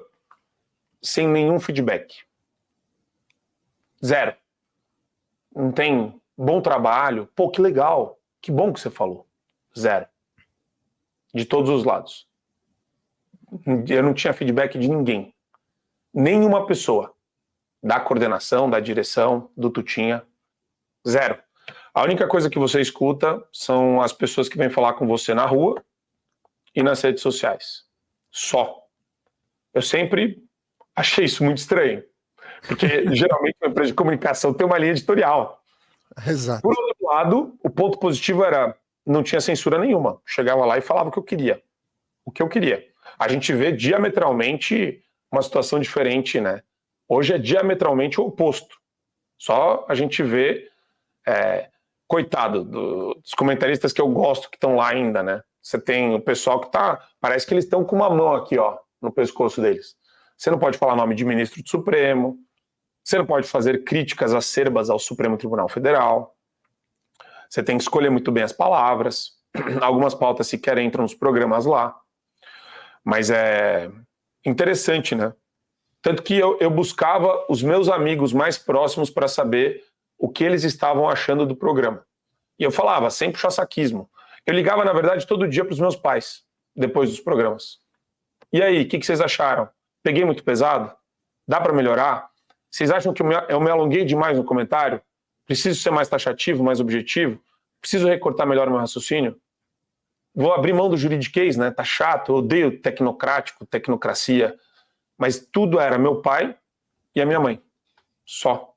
sem nenhum feedback. Zero. Não tem bom trabalho. Pô, que legal. Que bom que você falou. Zero. De todos os lados. Eu não tinha feedback de ninguém. Nenhuma pessoa. Da coordenação, da direção, do Tutinha. Zero. A única coisa que você escuta são as pessoas que vêm falar com você na rua e nas redes sociais. Só. Eu sempre achei isso muito estranho. Porque geralmente uma empresa de comunicação tem uma linha editorial.
Exato.
Por outro lado, o ponto positivo era não tinha censura nenhuma. Chegava lá e falava o que eu queria. O que eu queria. A gente vê diametralmente uma situação diferente, né? Hoje é diametralmente o oposto. Só a gente vê coitado dos comentaristas que eu gosto que estão lá ainda, né? Você tem o pessoal que parece que eles estão com uma mão aqui, ó, no pescoço deles. Você não pode falar nome de ministro do Supremo, você não pode fazer críticas acerbas ao Supremo Tribunal Federal, você tem que escolher muito bem as palavras, algumas pautas sequer entram nos programas lá, mas é interessante, né? Tanto que eu buscava os meus amigos mais próximos para saber o que eles estavam achando do programa. E eu falava, sem puxar saquismo. Eu ligava, na verdade, todo dia para os meus pais, depois dos programas. E aí, o que vocês acharam? Peguei muito pesado? Dá para melhorar? Vocês acham que eu me alonguei demais no comentário? Preciso ser mais taxativo, mais objetivo? Preciso recortar melhor o meu raciocínio? Vou abrir mão do juridiquês, né? Tá chato, eu odeio tecnocrático, tecnocracia. Mas tudo era meu pai e a minha mãe. Só.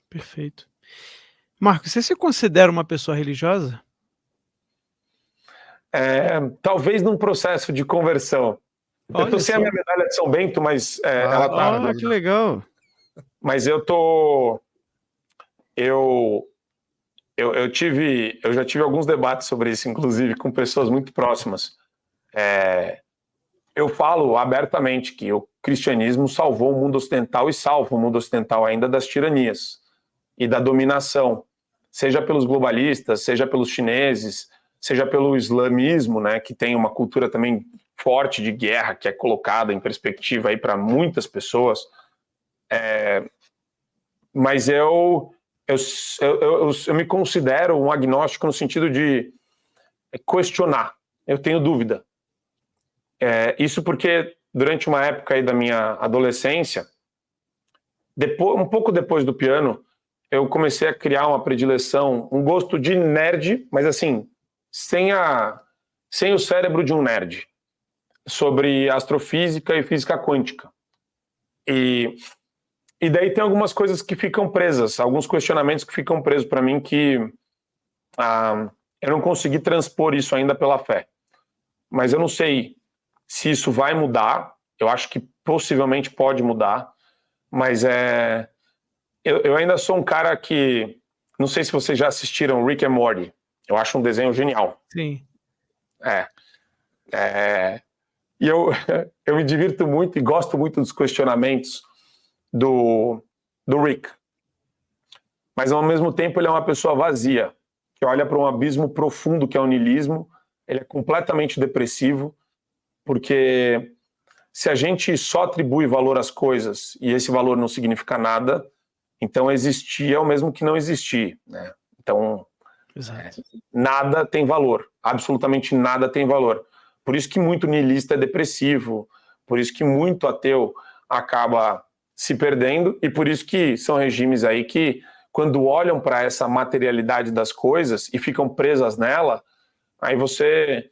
Perfeito. Marco, você se considera uma pessoa religiosa?
Talvez num processo de conversão. Eu tô sem a minha medalha de São Bento, mas ela tá.
Que legal.
Mas eu tô. Eu já tive alguns debates sobre isso, inclusive com pessoas muito próximas. Eu falo abertamente que o cristianismo salvou o mundo ocidental e salva o mundo ocidental ainda das tiranias e da dominação, seja pelos globalistas, seja pelos chineses, seja pelo islamismo, né, que tem uma cultura também forte de guerra, que é colocada em perspectiva aí para muitas pessoas. Mas eu me considero um agnóstico no sentido de questionar. Eu tenho dúvida. Isso porque durante uma época aí da minha adolescência, um pouco depois do piano, eu comecei a criar uma predileção, um gosto de nerd, mas assim, sem o cérebro de um nerd, sobre astrofísica e física quântica. E daí tem algumas coisas que ficam presas, alguns questionamentos que ficam presos para mim que eu não consegui transpor isso ainda pela fé. Mas eu não sei se isso vai mudar, eu acho que possivelmente pode mudar, mas eu ainda sou um cara que, não sei se vocês já assistiram Rick and Morty, eu acho um desenho genial.
Sim.
E eu me divirto muito e gosto muito dos questionamentos do Rick. Mas ao mesmo tempo ele é uma pessoa vazia, que olha para um abismo profundo que é o niilismo, ele é completamente depressivo, porque se a gente só atribui valor às coisas e esse valor não significa nada, então existir é o mesmo que não existir, né? Então, nada tem valor, absolutamente nada tem valor. Por isso que muito niilista é depressivo, por isso que muito ateu acaba se perdendo e por isso que são regimes aí que, quando olham para essa materialidade das coisas e ficam presas nela, aí você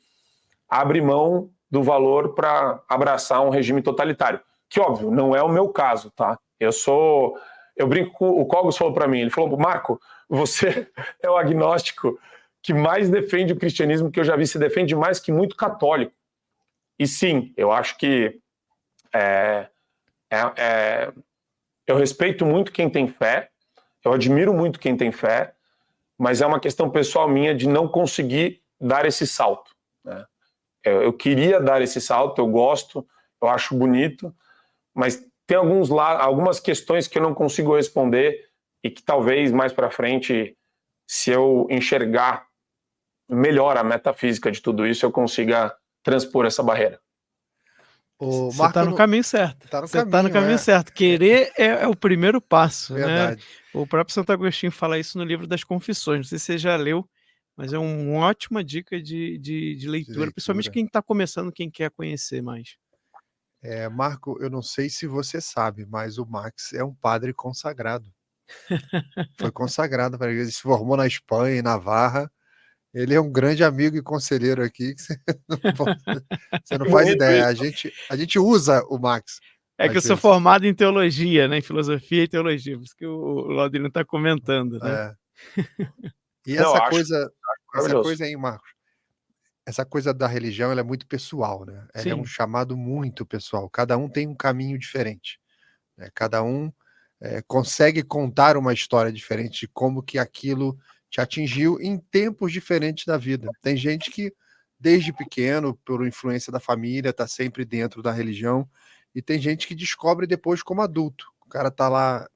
abre mão do valor para abraçar um regime totalitário. Que, óbvio, não é o meu caso, tá? Eu brinco com o Cogos falou para mim, ele falou, Marco, você é o agnóstico que mais defende o cristianismo que eu já vi, se defende mais que muito católico. E sim, eu acho que eu respeito muito quem tem fé, eu admiro muito quem tem fé, mas é uma questão pessoal minha de não conseguir dar esse salto, né? Eu queria dar esse salto, eu gosto, eu acho bonito, mas tem algumas questões que eu não consigo responder e que talvez mais para frente, se eu enxergar melhor a metafísica de tudo isso, eu consiga transpor essa barreira.
Você está no caminho certo. Você está no caminho certo. Querer é o primeiro passo, né? O próprio Santo Agostinho fala isso no livro das Confissões. Não sei se você já leu, mas é uma ótima dica de leitura, principalmente quem está começando, quem quer conhecer mais.
Marco, eu não sei se você sabe, mas o Max é um padre consagrado. Foi consagrado para a igreja, se formou na Espanha, em Navarra. Ele é um grande amigo e conselheiro aqui, que você não faz ideia. A gente usa o Max.
É que eu sou formado em teologia, né? Em filosofia e teologia, por isso que o Laudino está comentando, né?
E essa coisa aí, Marcos, essa coisa da religião, ela é muito pessoal, né? Ela é um chamado muito pessoal. Cada um tem um caminho diferente, né? Cada um consegue contar uma história diferente de como que aquilo te atingiu em tempos diferentes da vida. Tem gente que, desde pequeno, por influência da família, está sempre dentro da religião, e tem gente que descobre depois como adulto. O cara está lá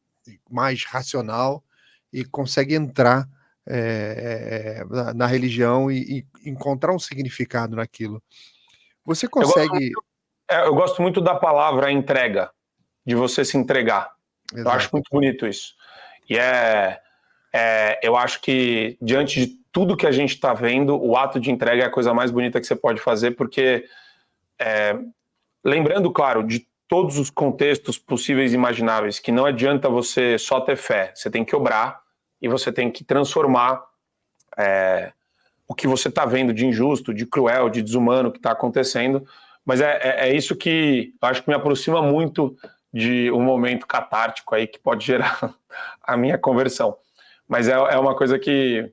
mais racional e consegue entrar na religião e encontrar um significado naquilo. Você consegue...
Eu gosto muito da palavra entrega, de você se entregar.
Exato.
Eu acho muito bonito isso. E eu acho que, diante de tudo que a gente está vendo, o ato de entrega é a coisa mais bonita que você pode fazer, porque, lembrando, claro, de todos os contextos possíveis e imagináveis, que não adianta você só ter fé, você tem que obrar e você tem que transformar o que você está vendo de injusto, de cruel, de desumano que está acontecendo. Mas é isso que eu acho que me aproxima muito de um momento catártico aí que pode gerar a minha conversão. Mas é uma coisa que...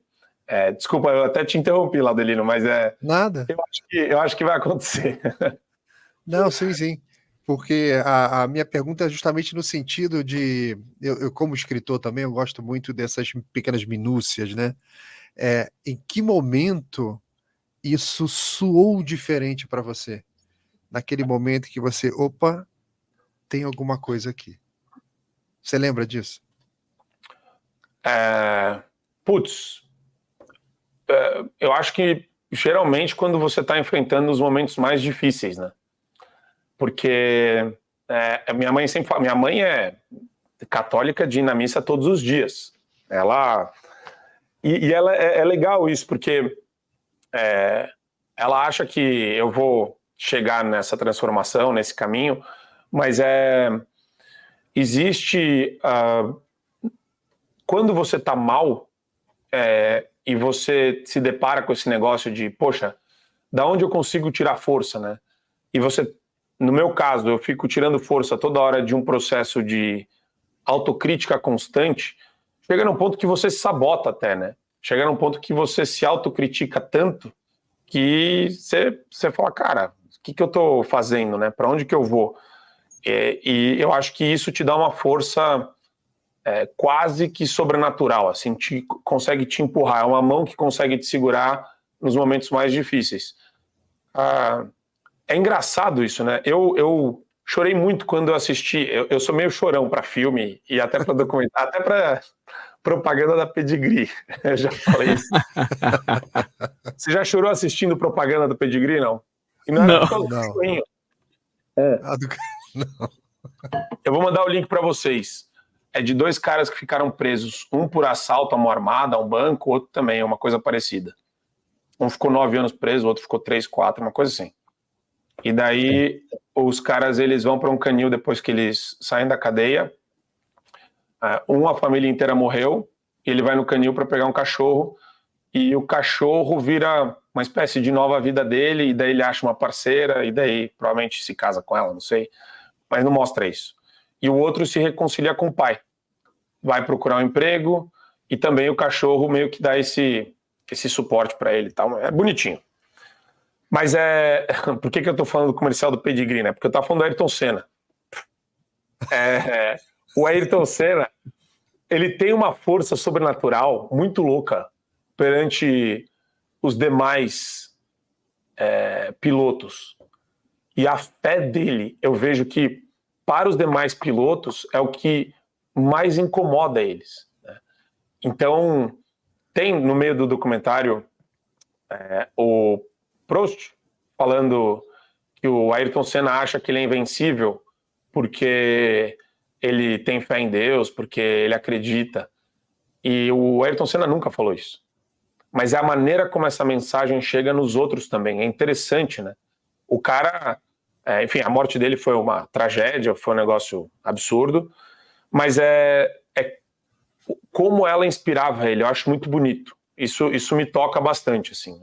desculpa, eu até te interrompi, Laudelino, mas
Nada.
Eu acho que vai acontecer.
Não, sim. Porque a minha pergunta é justamente no sentido de... Eu, como escritor também, eu gosto muito dessas pequenas minúcias, né? Em que momento isso soou diferente para você? Naquele momento que você... Opa, tem alguma coisa aqui. Você lembra disso?
Eu acho que geralmente quando você está enfrentando os momentos mais difíceis, né? Porque minha mãe sempre fala, minha mãe é católica de ir na missa todos os dias. Ela é legal isso, porque ela acha que eu vou chegar nessa transformação, nesse caminho, mas existe quando você está mal e você se depara com esse negócio de, poxa, da onde eu consigo tirar força, né? E você, no meu caso, eu fico tirando força toda hora de um processo de autocrítica constante, chega num ponto que você se sabota até, né? Chega num ponto que você se autocritica tanto que você fala, cara, o que eu tô fazendo, né? Para onde que eu vou? E eu acho que isso te dá uma força quase que sobrenatural, assim, consegue te empurrar, é uma mão que consegue te segurar nos momentos mais difíceis. É engraçado isso, né? Eu chorei muito quando eu assisti, eu sou meio chorão para filme e até para documentário, até para propaganda da Pedigree, eu já falei isso. Você já chorou assistindo propaganda do Pedigree, não? E não era por causa do cachorrinho.
Não.
Eu vou mandar o link para vocês. É de 2 caras que ficaram presos, um por assalto a uma armada, a um banco, outro também, uma coisa parecida. Um ficou 9 anos preso, o outro ficou 3, 4, uma coisa assim. E daí os caras, eles vão para um canil depois que eles saem da cadeia. A família inteira morreu, ele vai no canil para pegar um cachorro, e o cachorro vira uma espécie de nova vida dele, e daí ele acha uma parceira, e daí provavelmente se casa com ela, não sei, mas não mostra isso. E o outro se reconcilia com o pai, vai procurar um emprego, e também o cachorro meio que dá esse suporte para ele e tal. É bonitinho. Mas por que eu tô falando do comercial do Pedigree, né? Porque eu tava falando do Ayrton Senna. O Ayrton Senna, ele tem uma força sobrenatural muito louca perante os demais pilotos. E a fé dele, eu vejo que para os demais pilotos é o que mais incomoda eles, né? Então, tem no meio do documentário o Prost falando que o Ayrton Senna acha que ele é invencível porque ele tem fé em Deus, porque ele acredita. E o Ayrton Senna nunca falou isso. Mas é a maneira como essa mensagem chega nos outros também. É interessante, né? O cara... enfim, a morte dele foi uma tragédia, foi um negócio absurdo, mas como ela inspirava ele, eu acho muito bonito. Isso me toca bastante, assim.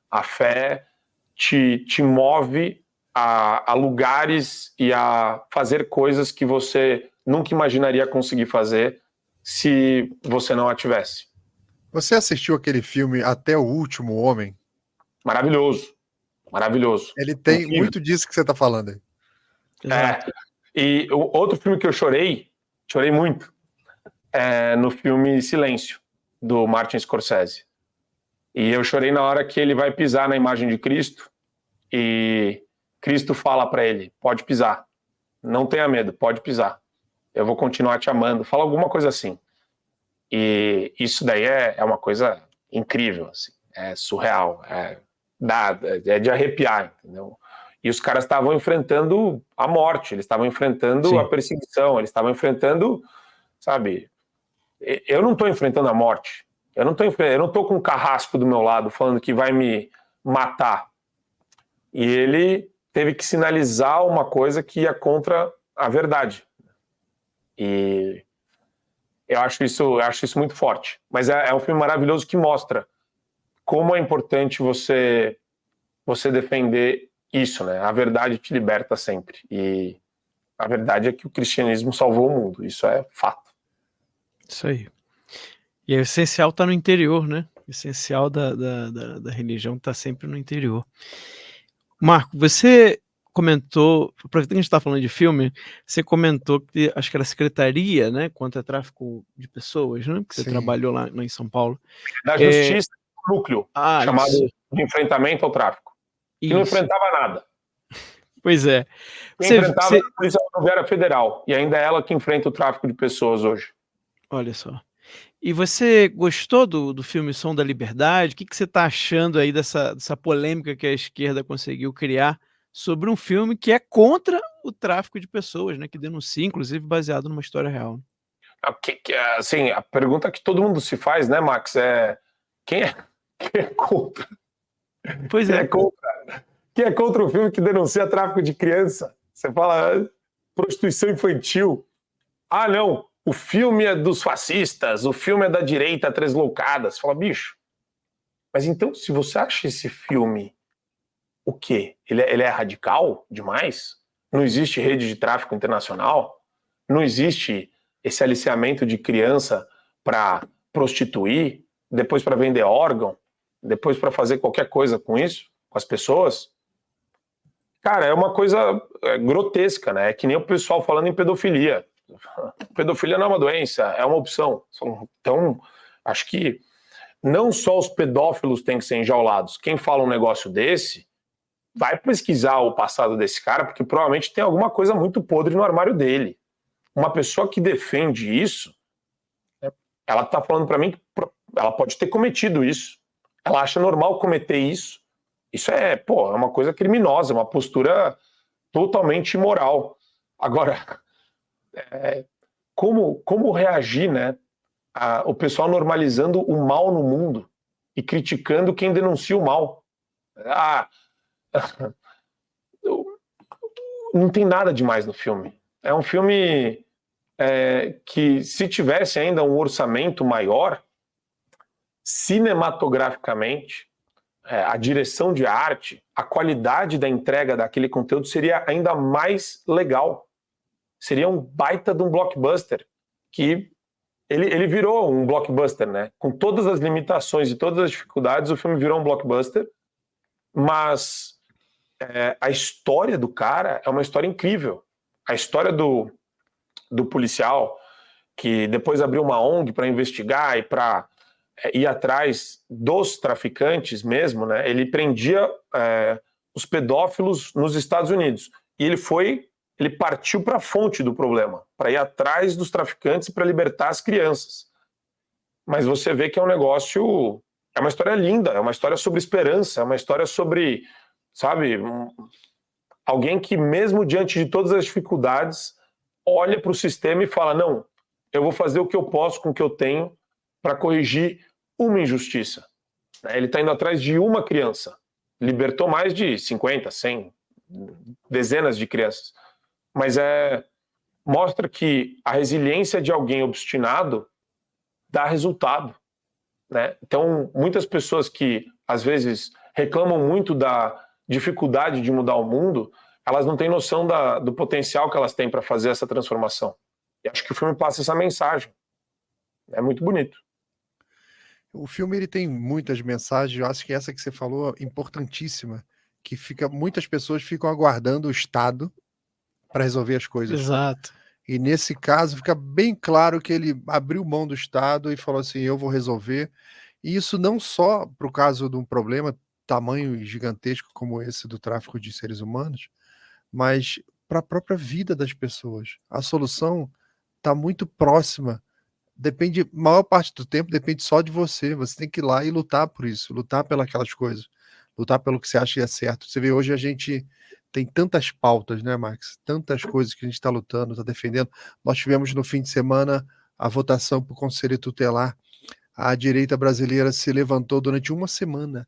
A fé te move a lugares e a fazer coisas que você nunca imaginaria conseguir fazer se você não a tivesse.
Você assistiu aquele filme Até o Último Homem?
Maravilhoso.
Ele tem
incrível.
muito disso que você está falando aí.
Exato.
E o outro filme que eu chorei Chorei muito. No filme Silêncio, do Martin Scorsese. E eu chorei na hora que ele vai pisar na imagem de Cristo e Cristo fala para ele, pode pisar, não tenha medo, pode pisar, eu vou continuar te amando, fala alguma coisa assim. E isso daí é uma coisa incrível, assim, é surreal, é de arrepiar, entendeu? E os caras estavam enfrentando a morte, eles estavam enfrentando
Sim.
a perseguição, eles estavam enfrentando, sabe, eu não estou enfrentando a morte, eu não tô com um carrasco do meu lado falando que vai me matar. E ele teve que sinalizar uma coisa que ia contra a verdade. E eu acho isso muito forte. Mas é um filme maravilhoso que mostra como é importante você defender isso, né? A verdade te liberta sempre. E a verdade é que o cristianismo salvou o mundo. Isso é fato.
Isso aí. E o essencial está no interior, né? O essencial da religião está sempre no interior. Marco, você comentou, aproveitando que a gente está falando de filme, você comentou que acho que era a Secretaria, né, contra tráfico de pessoas, né? Que você
Sim.
trabalhou lá em São Paulo.
Da justiça, núcleo chamado
Isso.
de enfrentamento ao tráfico. Que não
Isso.
enfrentava nada.
Pois é.
Quem enfrentava a Polícia Rodoviária Federal. E ainda é ela que enfrenta o tráfico de pessoas hoje.
Olha só. E você gostou do filme Som da Liberdade? O que você está achando aí dessa polêmica que a esquerda conseguiu criar sobre um filme que é contra o tráfico de pessoas, né? Que denuncia, inclusive, baseado numa história real.
Assim, a pergunta que todo mundo se faz, né, Max, é quem é contra?
Pois é.
Quem é contra o filme que denuncia tráfico de criança? Você fala prostituição infantil. Ah, não, o filme é dos fascistas, o filme é da direita tresloucada. Você fala, bicho, mas então se você acha esse filme o quê? Ele é radical demais? Não existe rede de tráfico internacional? Não existe esse aliciamento de criança para prostituir, depois para vender órgão, depois para fazer qualquer coisa com isso, com as pessoas? Cara, é uma coisa grotesca, né? É que nem o pessoal falando em pedofilia. Pedofilia não é uma doença, é uma opção. Então, acho que não só os pedófilos têm que ser enjaulados. Quem fala um negócio desse vai pesquisar o passado desse cara, porque provavelmente tem alguma coisa muito podre no armário dele. Uma pessoa que defende isso, ela tá falando para mim que ela pode ter cometido isso. Ela acha normal cometer isso. Isso é uma coisa criminosa, uma postura totalmente imoral. Agora, como reagir, né? O pessoal normalizando o mal no mundo e criticando quem denuncia o mal. Não tem nada demais no filme. É um filme que, se tivesse ainda um orçamento maior, cinematograficamente, a direção de arte, a qualidade da entrega daquele conteúdo seria ainda mais legal. Seria um baita de um blockbuster, que ele virou um blockbuster, né? Com todas as limitações e todas as dificuldades, o filme virou um blockbuster, mas a história do cara é uma história incrível. A história do policial que depois abriu uma ONG para investigar e para ir atrás dos traficantes mesmo, né? Ele prendia os pedófilos nos Estados Unidos. E ele partiu para a fonte do problema, para ir atrás dos traficantes e para libertar as crianças. Mas você vê que é um negócio, é uma história linda, é uma história sobre esperança, é uma história sobre, sabe, alguém que mesmo diante de todas as dificuldades olha para o sistema e fala, não, eu vou fazer o que eu posso com o que eu tenho para corrigir uma injustiça. Ele está indo atrás de uma criança, libertou mais de 50, 100, dezenas de crianças, mas mostra que a resiliência de alguém obstinado dá resultado, né? Então, muitas pessoas que às vezes reclamam muito da dificuldade de mudar o mundo, elas não têm noção do potencial que elas têm para fazer essa transformação. E acho que o filme passa essa mensagem. É muito bonito.
O filme ele tem muitas mensagens, eu acho que essa que você falou é importantíssima, que muitas pessoas ficam aguardando o Estado para resolver as coisas.
Exato.
E nesse caso fica bem claro que ele abriu mão do Estado e falou assim: eu vou resolver. E isso não só para o caso de um problema tamanho e gigantesco como esse do tráfico de seres humanos, mas para a própria vida das pessoas. A solução está muito próxima. Depende, maior parte do tempo depende só de você. Você tem que ir lá e lutar por isso, lutar pelas coisas, lutar pelo que você acha que é certo. Você vê, hoje a gente tem tantas pautas, né, Max? Tantas coisas que a gente está lutando, está defendendo. Nós tivemos no fim de semana a votação para o Conselho Tutelar. A direita brasileira se levantou durante uma semana,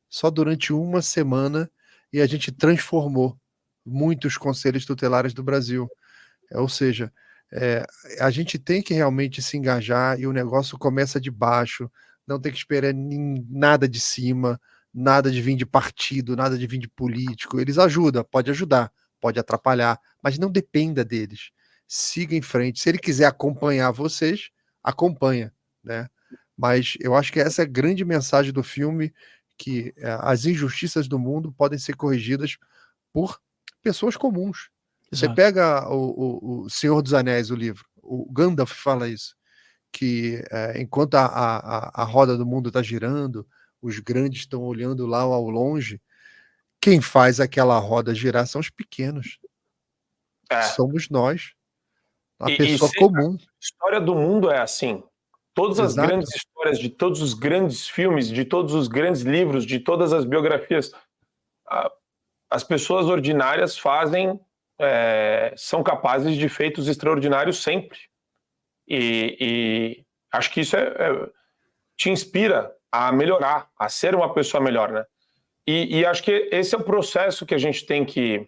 só durante uma semana, e a gente transformou muitos conselhos tutelares do Brasil. Ou seja, é, a gente tem que realmente se engajar e o negócio começa de baixo, não tem que esperar nada de cima, nada de vir de partido, nada de vir de político. Eles ajudam, pode atrapalhar, mas não dependa deles. Siga em frente. Se ele quiser acompanhar vocês, acompanha, né? Mas eu acho que essa é a grande mensagem do filme, que as injustiças do mundo podem ser corrigidas por pessoas comuns. Você
Exato.
pega o Senhor dos Anéis, o livro, o Gandalf fala isso, que enquanto a roda do mundo está girando, os grandes estão olhando lá ao longe, quem faz aquela roda girar são os pequenos,
É.
somos nós, a
E
pessoa
se a
comum.
história do mundo é assim. Todas as
Exato.
grandes histórias de todos os grandes filmes, de todos os grandes livros, de todas as biografias, as pessoas ordinárias são capazes de feitos extraordinários sempre. E acho que isso te inspira a melhorar, a ser uma pessoa melhor, né? E acho que esse é o processo que a gente tem que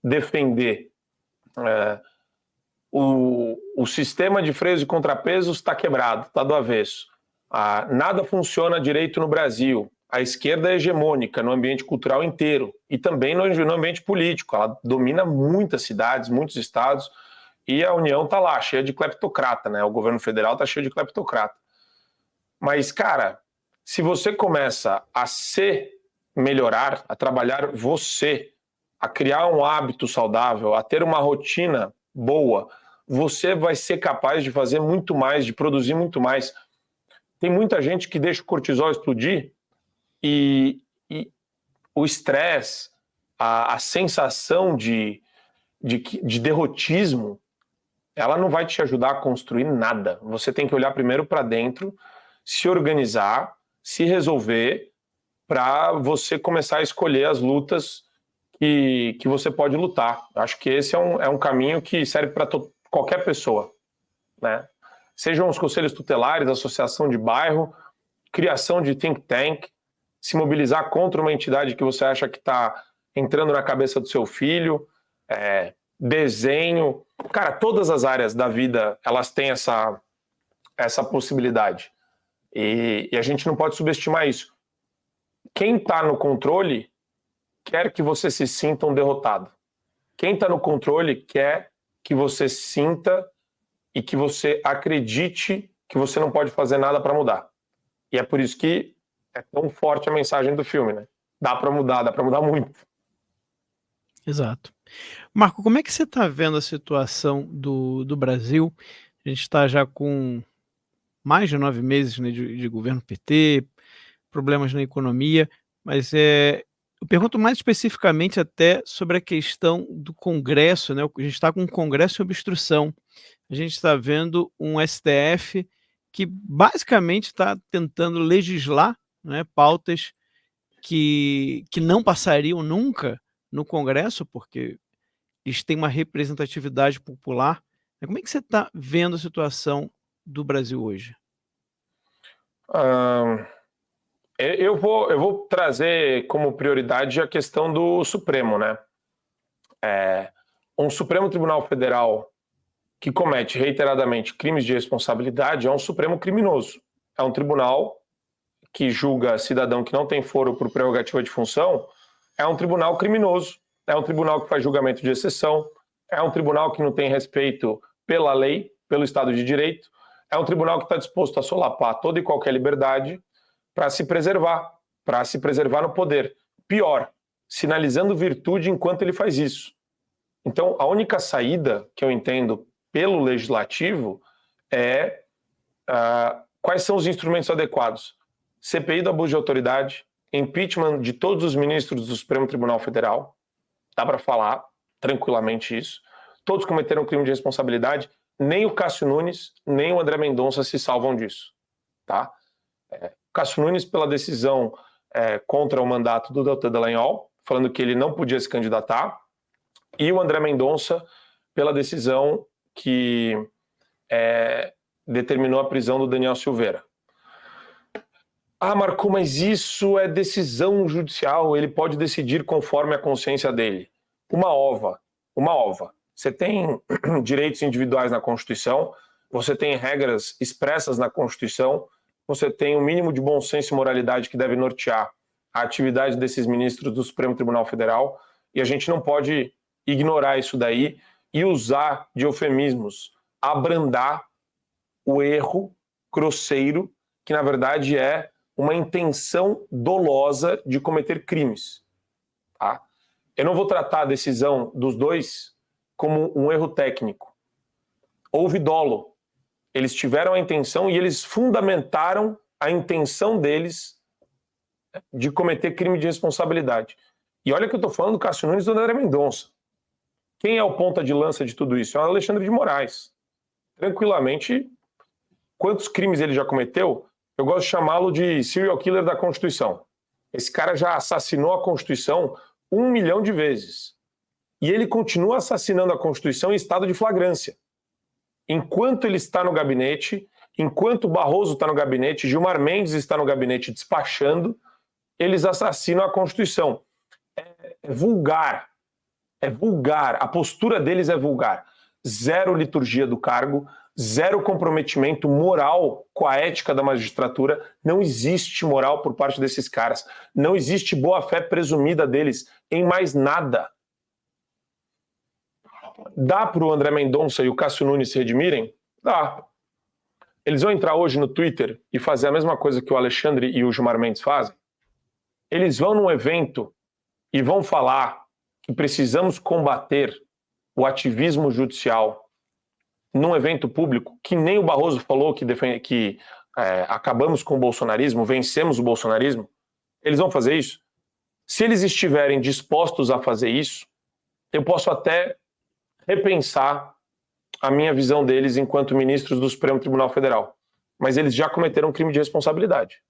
defender. O sistema de freios e contrapesos está quebrado, está do avesso. Nada funciona direito no Brasil. A esquerda é hegemônica no ambiente cultural inteiro e também no ambiente político. Ela domina muitas cidades, muitos estados, e a União está lá, cheia de cleptocrata, né? O governo federal está cheio de cleptocrata. Mas, cara, se você começa a se melhorar, a trabalhar você, a criar um hábito saudável, a ter uma rotina boa, você vai ser capaz de fazer muito mais, de produzir muito mais. Tem muita gente que deixa o cortisol explodir e o estresse, a sensação de derrotismo, ela não vai te ajudar a construir nada. Você tem que olhar primeiro para dentro, se organizar, se resolver, para você começar a escolher as lutas que você pode lutar. Acho que esse é um caminho que serve para qualquer pessoa, né? Sejam os conselhos tutelares, associação de bairro, criação de think tank, se mobilizar contra uma entidade que você acha que está entrando na cabeça do seu filho, desenho. Cara, todas as áreas da vida, elas têm essa possibilidade. E a gente não pode subestimar isso. Quem está no controle quer que você se sinta um derrotado. Quem está no controle quer que você sinta e que você acredite que você não pode fazer nada para mudar. E é por isso que é tão forte a mensagem do filme, né? Dá para mudar muito.
Exato. Marco, como é que você está vendo a situação do Brasil? A gente está já com mais de 9 meses, né, de governo PT, problemas na economia, mas eu pergunto mais especificamente até sobre a questão do Congresso, né? A gente está com um Congresso em obstrução. A gente está vendo um STF que basicamente está tentando legislar, né, pautas que não passariam nunca no Congresso, porque eles têm uma representatividade popular. Como é que você está vendo a situação do Brasil hoje?
Eu vou trazer como prioridade a questão do Supremo, né? Um Supremo Tribunal Federal que comete reiteradamente crimes de responsabilidade é um Supremo criminoso. É um tribunal que julga cidadão que não tem foro por prerrogativa de função, é um tribunal criminoso, é um tribunal que faz julgamento de exceção, é um tribunal que não tem respeito pela lei, pelo Estado de Direito, é um tribunal que está disposto a solapar toda e qualquer liberdade para se preservar no poder. Pior, sinalizando virtude enquanto ele faz isso. Então, a única saída que eu entendo pelo legislativo é quais são os instrumentos adequados. CPI do abuso de autoridade, impeachment de todos os ministros do Supremo Tribunal Federal, dá para falar tranquilamente isso. Todos cometeram crime de responsabilidade, nem o Cássio Nunes, nem o André Mendonça se salvam disso. Tá? Cássio Nunes pela decisão contra o mandato do Deltan Dallagnol, falando que ele não podia se candidatar, e o André Mendonça pela decisão que determinou a prisão do Daniel Silveira. Marco, mas isso é decisão judicial, ele pode decidir conforme a consciência dele. Uma ova. Você tem direitos individuais na Constituição, você tem regras expressas na Constituição, você tem o mínimo de bom senso e moralidade que deve nortear a atividade desses ministros do Supremo Tribunal Federal, e a gente não pode ignorar isso daí e usar de eufemismos, abrandar o erro grosseiro, que na verdade é uma intenção dolosa de cometer crimes. Tá? Eu não vou tratar a decisão dos dois como um erro técnico. Houve dolo. Eles tiveram a intenção e eles fundamentaram a intenção deles de cometer crime de responsabilidade. E olha que eu estou falando do Cássio Nunes e do André Mendonça. Quem é o ponta de lança de tudo isso? É o Alexandre de Moraes. Tranquilamente, quantos crimes ele já cometeu? Eu gosto de chamá-lo de serial killer da Constituição. Esse cara já assassinou a Constituição 1 milhão de vezes. E ele continua assassinando a Constituição em estado de flagrância. Enquanto ele está no gabinete, enquanto Barroso está no gabinete, Gilmar Mendes está no gabinete despachando, eles assassinam a Constituição. É vulgar. É vulgar. A postura deles é vulgar. Zero liturgia do cargo, zero comprometimento moral com a ética da magistratura. Não existe moral por parte desses caras. Não existe boa-fé presumida deles em mais nada. Dá para o André Mendonça e o Cássio Nunes se redimirem? Dá. Eles vão entrar hoje no Twitter e fazer a mesma coisa que o Alexandre e o Gilmar Mendes fazem? Eles vão num evento e vão falar que precisamos combater o ativismo judicial num evento público, que nem o Barroso falou que acabamos com o bolsonarismo, vencemos o bolsonarismo. Eles vão fazer isso? Se eles estiverem dispostos a fazer isso, eu posso até repensar a minha visão deles enquanto ministros do Supremo Tribunal Federal. Mas eles já cometeram um crime de responsabilidade.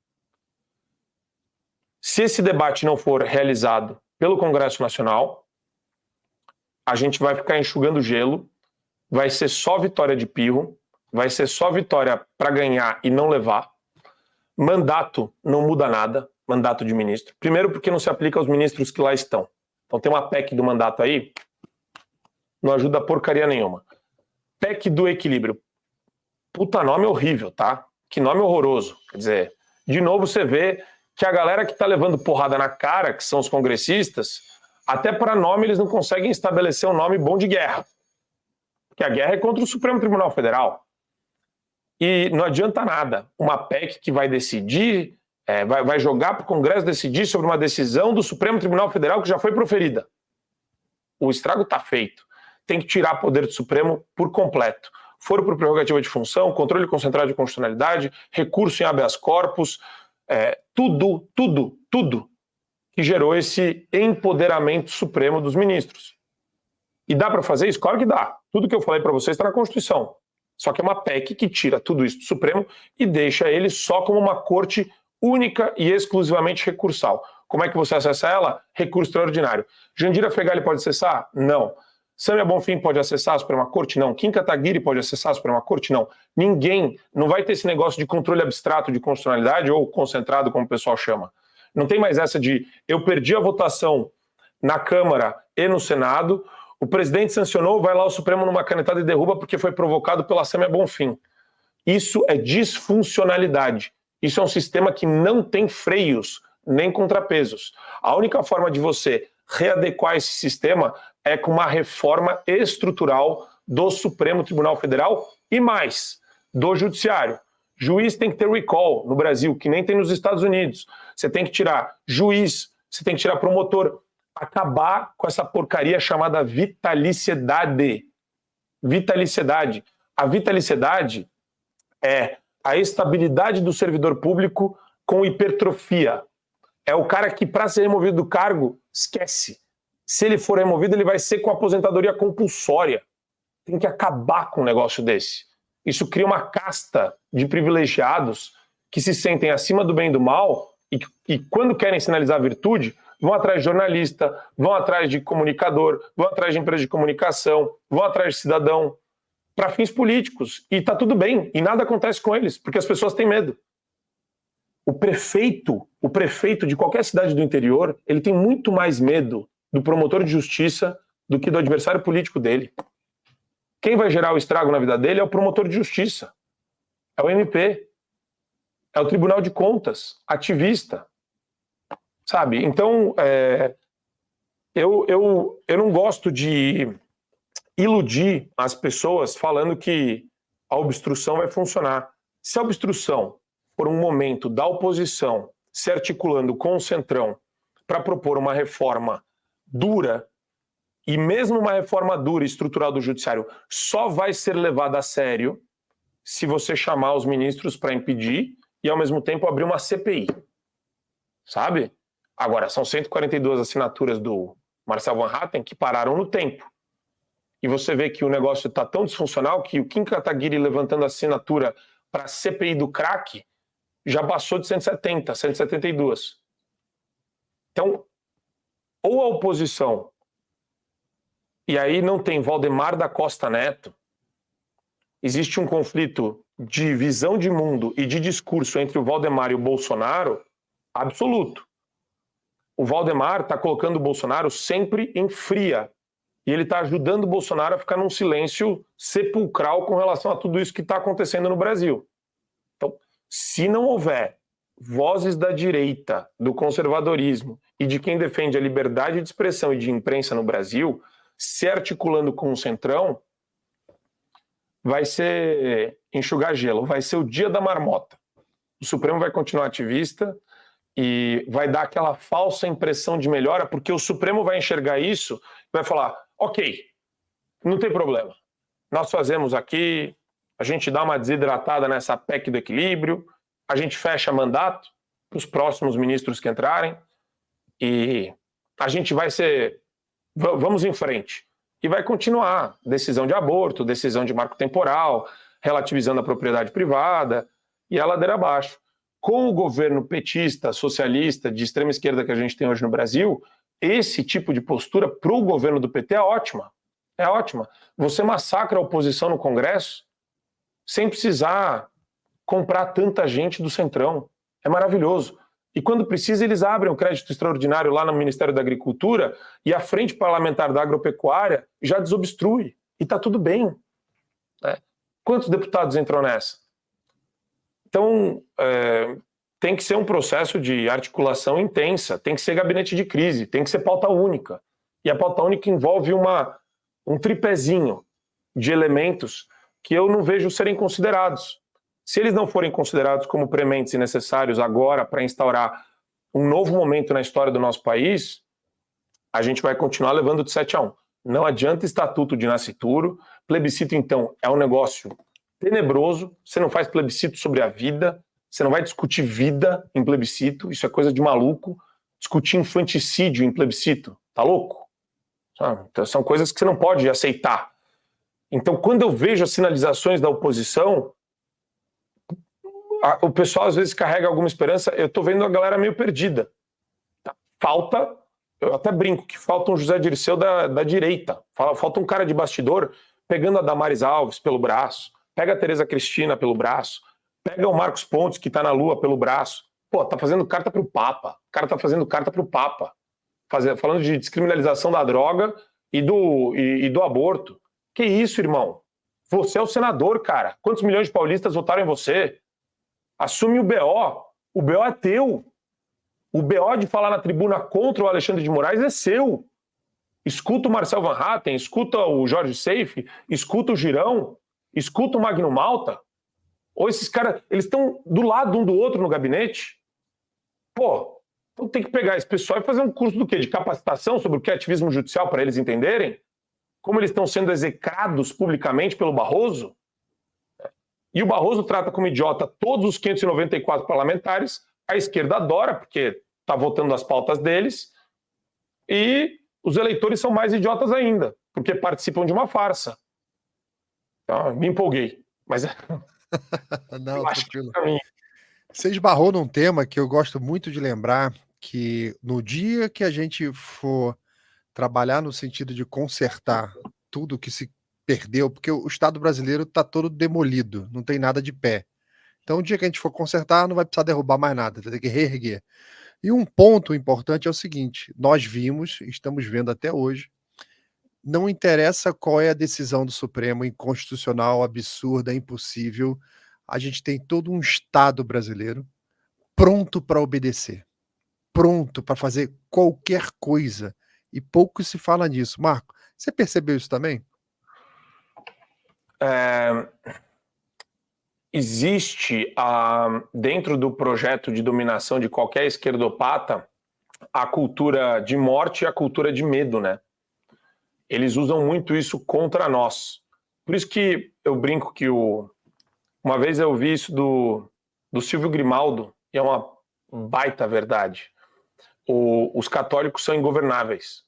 Se esse debate não for realizado pelo Congresso Nacional, a gente vai ficar enxugando gelo, vai ser só vitória de pirro, vai ser só vitória para ganhar e não levar. Mandato não muda nada, mandato de ministro. Primeiro porque não se aplica aos ministros que lá estão. Então tem uma PEC do mandato aí, não ajuda porcaria nenhuma. PEC do equilíbrio. Puta nome horrível, tá? Que nome horroroso. Quer dizer, de novo você vê que a galera que tá levando porrada na cara, que são os congressistas, até para nome eles não conseguem estabelecer um nome bom de guerra. Porque a guerra é contra o Supremo Tribunal Federal. E não adianta nada uma PEC que vai decidir, vai jogar para o Congresso decidir sobre uma decisão do Supremo Tribunal Federal que já foi proferida. O estrago está feito. Tem que tirar poder do Supremo por completo. Foro por prerrogativa de função, controle concentrado de constitucionalidade, recurso em habeas corpus, tudo que gerou esse empoderamento supremo dos ministros. E dá para fazer isso? Claro que dá. Tudo que eu falei para vocês está na Constituição. Só que é uma PEC que tira tudo isso do Supremo e deixa ele só como uma corte única e exclusivamente recursal. Como é que você acessa ela? Recurso extraordinário. Jandira Fegali pode acessar? Não. Samia Bonfim pode acessar a Suprema Corte? Não. Kim Kataguiri pode acessar a Suprema Corte? Não. Ninguém, não vai ter esse negócio de controle abstrato de constitucionalidade ou concentrado, como o pessoal chama. Não tem mais essa de eu perdi a votação na Câmara e no Senado, o presidente sancionou, vai lá o Supremo numa canetada e derruba porque foi provocado pela Samia Bonfim. Isso é disfuncionalidade. Isso é um sistema que não tem freios nem contrapesos. A única forma de você readequar esse sistema é com uma reforma estrutural do Supremo Tribunal Federal e mais, do Judiciário. Juiz tem que ter recall no Brasil, que nem tem nos Estados Unidos. Você tem que tirar juiz, você tem que tirar promotor. acabar com essa porcaria chamada vitaliciedade. Vitaliciedade. A vitaliciedade é a estabilidade do servidor público com hipertrofia. É o cara que, para ser removido do cargo, esquece. Se ele for removido, ele vai ser com aposentadoria compulsória. Tem que acabar com um negócio desse. Isso cria uma casta de privilegiados que se sentem acima do bem e do mal e quando querem sinalizar virtude, vão atrás de jornalista, vão atrás de comunicador, vão atrás de empresa de comunicação, vão atrás de cidadão, para fins políticos. E tá tudo bem, e nada acontece com eles, porque as pessoas têm medo. O prefeito de qualquer cidade do interior, ele tem muito mais medo do promotor de justiça do que do adversário político dele. Quem vai gerar o estrago na vida dele é o promotor de justiça, é o MP, é o Tribunal de Contas, ativista, sabe? Então, eu não gosto de iludir as pessoas falando que a obstrução vai funcionar. Se a obstrução for um momento da oposição se articulando com o Centrão para propor uma reforma dura, e mesmo uma reforma dura e estrutural do judiciário só vai ser levada a sério se você chamar os ministros para impedir e, ao mesmo tempo, abrir uma CPI. Sabe? Agora, são 142 assinaturas do Marcel Van Hatten que pararam no tempo. E você vê que o negócio está tão disfuncional que o Kim Kataguiri levantando a assinatura para a CPI do crack já passou de 170, 172. Então, ou a oposição, e aí não tem Valdemar da Costa Neto, existe um conflito de visão de mundo e de discurso entre o Valdemar e o Bolsonaro absoluto. O Valdemar está colocando o Bolsonaro sempre em fria. E ele está ajudando o Bolsonaro a ficar num silêncio sepulcral com relação a tudo isso que está acontecendo no Brasil. Então, se não houver vozes da direita, do conservadorismo e de quem defende a liberdade de expressão e de imprensa no Brasil, se articulando com o Centrão, vai ser enxugar gelo, vai ser o dia da marmota. O Supremo vai continuar ativista e vai dar aquela falsa impressão de melhora, porque o Supremo vai enxergar isso e vai falar, ok, não tem problema, nós fazemos aqui, a gente dá uma desidratada nessa PEC do equilíbrio, a gente fecha mandato para os próximos ministros que entrarem e a gente vai ser, vamos em frente. E vai continuar decisão de aborto, decisão de marco temporal, relativizando a propriedade privada e a ladeira abaixo. Com o governo petista, socialista, de extrema esquerda que a gente tem hoje no Brasil, esse tipo de postura para o governo do PT é ótima. É ótima. Você massacra a oposição no Congresso sem precisar comprar tanta gente do Centrão. É maravilhoso. E quando precisa, eles abrem o crédito extraordinário lá no Ministério da Agricultura e a Frente Parlamentar da Agropecuária já desobstrui. E está tudo bem. Né? Quantos deputados entram nessa? Então, tem que ser um processo de articulação intensa, tem que ser gabinete de crise, tem que ser pauta única. E a pauta única envolve um tripézinho de elementos que eu não vejo serem considerados. Se eles não forem considerados como prementes e necessários agora para instaurar um novo momento na história do nosso país, a gente vai continuar levando de 7-1. Não adianta estatuto de nascituro, plebiscito, então, é um negócio tenebroso, você não faz plebiscito sobre a vida, você não vai discutir vida em plebiscito, isso é coisa de maluco, discutir infanticídio em plebiscito, tá louco? Então, são coisas que você não pode aceitar. Então, quando eu vejo as sinalizações da oposição, o pessoal às vezes carrega alguma esperança, eu tô vendo a galera meio perdida. Falta, eu até brinco, que falta um José Dirceu da direita, falta um cara de bastidor pegando a Damares Alves pelo braço, pega a Tereza Cristina pelo braço, pega o Marcos Pontes, que tá na Lua, pelo braço. Pô, tá fazendo carta pro Papa. O cara tá fazendo carta pro Papa. Falando de descriminalização da droga e do aborto. Que isso, irmão? Você é o senador, cara. Quantos milhões de paulistas votaram em você? Assume o BO. O BO é teu. O BO de falar na tribuna contra o Alexandre de Moraes é seu. Escuta o Marcel Van Hatten, escuta o Jorge Seife, escuta o Girão, escuta o Magno Malta. Ou esses caras, eles estão do lado um do outro no gabinete. Pô, Então tem que pegar esse pessoal e fazer um curso do quê? De capacitação sobre o que é ativismo judicial para eles entenderem como eles estão sendo execrados publicamente pelo Barroso. E o Barroso trata como idiota todos os 594 parlamentares, a esquerda adora, porque está votando as pautas deles, e os eleitores são mais idiotas ainda, porque participam de uma farsa. Então, me empolguei, mas
Não,
eu acho que
tranquilo.
pra mim...
Você esbarrou num tema que eu gosto muito de lembrar, que no dia que a gente for trabalhar no sentido de consertar tudo que se perdeu, porque o Estado brasileiro está todo demolido, não tem nada de pé. Então, o dia que a gente for consertar, não vai precisar derrubar mais nada, vai ter que reerguer. E um ponto importante é o seguinte: nós vimos, estamos vendo até hoje, não interessa qual é a decisão do Supremo, inconstitucional, absurda, impossível, a gente tem todo um Estado brasileiro pronto para obedecer, pronto para fazer qualquer coisa. E pouco se fala nisso. Marco, você percebeu isso também?
Existe, dentro do projeto de dominação de qualquer esquerdopata, a cultura de morte e a cultura de medo, né? Eles usam muito isso contra nós. Por isso que eu brinco que uma vez eu vi isso do Silvio Grimaldo, e é uma baita verdade. Os católicos são ingovernáveis.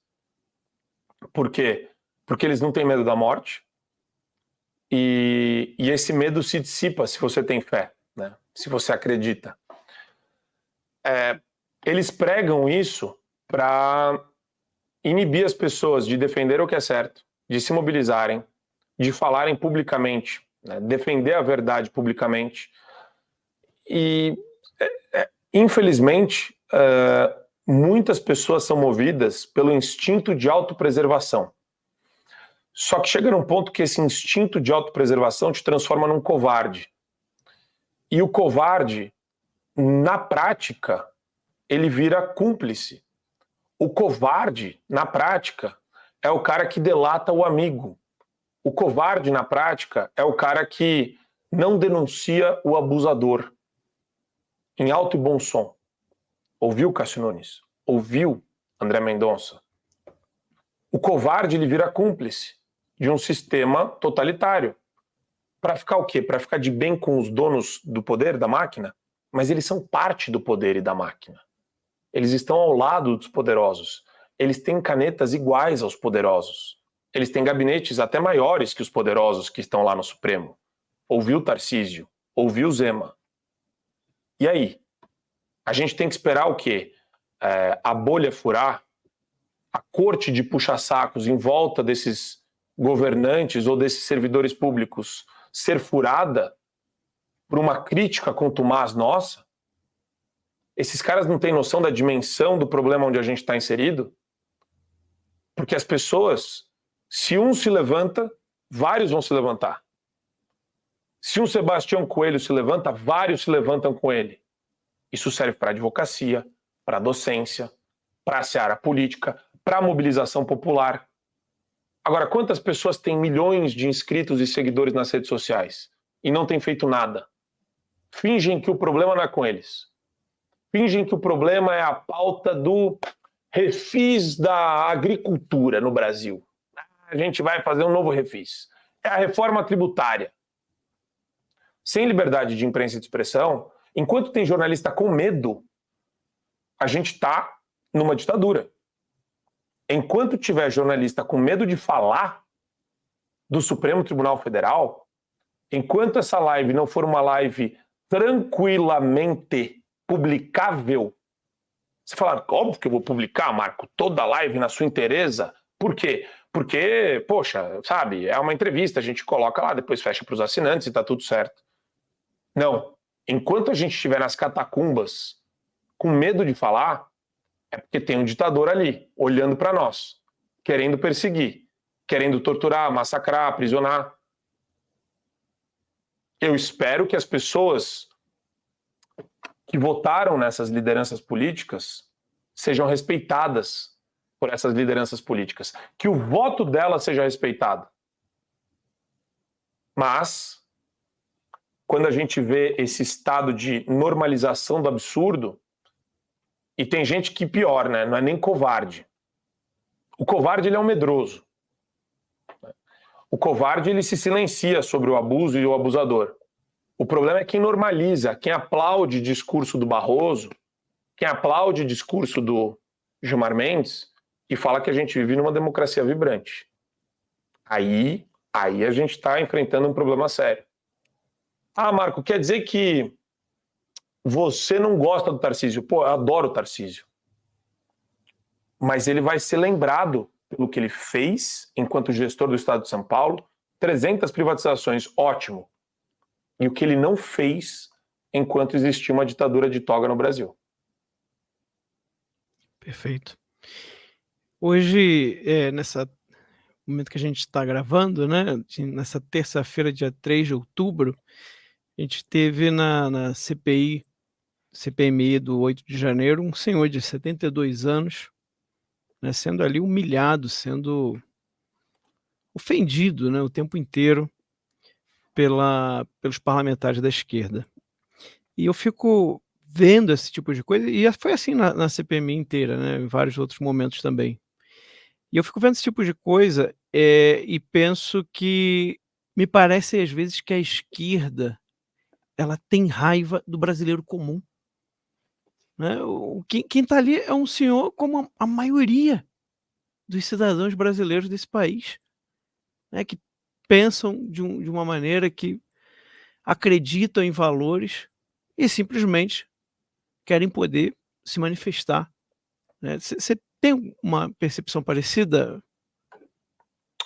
Por quê? Porque eles não têm medo da morte, e esse medo se dissipa se você tem fé, né? Se você acredita. Eles pregam isso para inibir as pessoas de defender o que é certo, de se mobilizarem, de falarem publicamente, né? Defender a verdade publicamente. E, infelizmente, muitas pessoas são movidas pelo instinto de autopreservação. Só que chega num ponto que esse instinto de autopreservação te transforma num covarde. E o covarde, na prática, ele vira cúmplice. O covarde, na prática, é o cara que delata o amigo. O covarde, na prática, é o cara que não denuncia o abusador. Em alto e bom som. Ouviu, Cássio Nunes? Ouviu, André Mendonça? O covarde, ele vira cúmplice de um sistema totalitário. Para ficar o quê? Para ficar de bem com os donos do poder, da máquina? Mas eles são parte do poder e da máquina. Eles estão ao lado dos poderosos. Eles têm canetas iguais aos poderosos. Eles têm gabinetes até maiores que os poderosos que estão lá no Supremo. Ouviu Tarcísio? Ouviu Zema? E aí? A gente tem que esperar o quê? A bolha furar? A corte de puxa-sacos em volta desses governantes ou desses servidores públicos ser furada por uma crítica contumaz nossa? Esses caras não têm noção da dimensão do problema onde a gente está inserido? Porque as pessoas, se um se levanta, vários vão se levantar. Se um Sebastião Coelho se levanta, vários se levantam com ele. Isso serve para a advocacia, para a docência, para a seara política, para a mobilização popular. Agora, quantas pessoas têm milhões de inscritos e seguidores nas redes sociais e não têm feito nada? Fingem que o problema não é com eles. Fingem que o problema é a pauta do refis da agricultura no Brasil. A gente vai fazer um novo refis. É a reforma tributária. Sem liberdade de imprensa e de expressão, enquanto tem jornalista com medo, a gente está numa ditadura. Enquanto tiver jornalista com medo de falar do Supremo Tribunal Federal, enquanto essa live não for uma live tranquilamente publicável, você fala, óbvio que eu vou publicar, Marco, toda live na sua inteireza. Por quê? Porque, poxa, sabe, é uma entrevista, a gente coloca lá, depois fecha para os assinantes e tá tudo certo. Não. Enquanto a gente estiver nas catacumbas com medo de falar, é porque tem um ditador ali, olhando para nós, querendo perseguir, querendo torturar, massacrar, aprisionar. Eu espero que as pessoas que votaram nessas lideranças políticas sejam respeitadas por essas lideranças políticas, que o voto delas seja respeitado. Mas, quando a gente vê esse estado de normalização do absurdo, E tem gente que pior, né? Não é nem covarde. O covarde, ele é um medroso. O covarde, ele se silencia sobre o abuso e o abusador. O problema é quem normaliza, quem aplaude o discurso do Barroso, quem aplaude o discurso do Gilmar Mendes e fala que a gente vive numa democracia vibrante. Aí a gente está enfrentando um problema sério. Ah, Marco, quer dizer que você não gosta do Tarcísio? Pô, eu adoro o Tarcísio. Mas ele vai ser lembrado pelo que ele fez enquanto gestor do Estado de São Paulo, 300 privatizações, ótimo. E o que ele não fez enquanto existia uma ditadura de toga no Brasil.
Perfeito. Hoje, nessa momento que a gente está gravando, né, nessa terça-feira, dia 3 de outubro, a gente teve na CPMI do 8 de janeiro, um senhor de 72 anos, né, sendo ali humilhado, sendo ofendido, né, o tempo inteiro pelos parlamentares da esquerda. E eu fico vendo esse tipo de coisa, e foi assim na CPMI inteira, né, em vários outros momentos também. E eu fico vendo esse tipo de coisa, e penso que me parece às vezes que a esquerda, ela tem raiva do brasileiro comum, né. Quem tá ali é um senhor como a maioria dos cidadãos brasileiros desse país, né, que pensam de uma maneira, que acreditam em valores e simplesmente querem poder se manifestar, né. Você tem uma percepção parecida?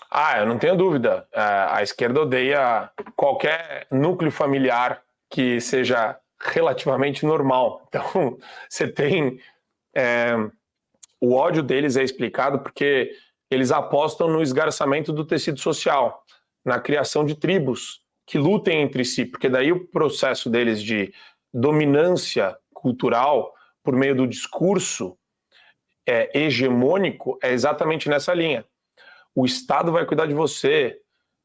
Ah, eu não tenho dúvida. A esquerda odeia qualquer núcleo familiar que seja relativamente normal. Então, você tem... o ódio deles é explicado porque eles apostam no esgarçamento do tecido social, na criação de tribos que lutem entre si, porque daí o processo deles de dominância cultural por meio do discurso hegemônico é exatamente nessa linha. O Estado vai cuidar de você.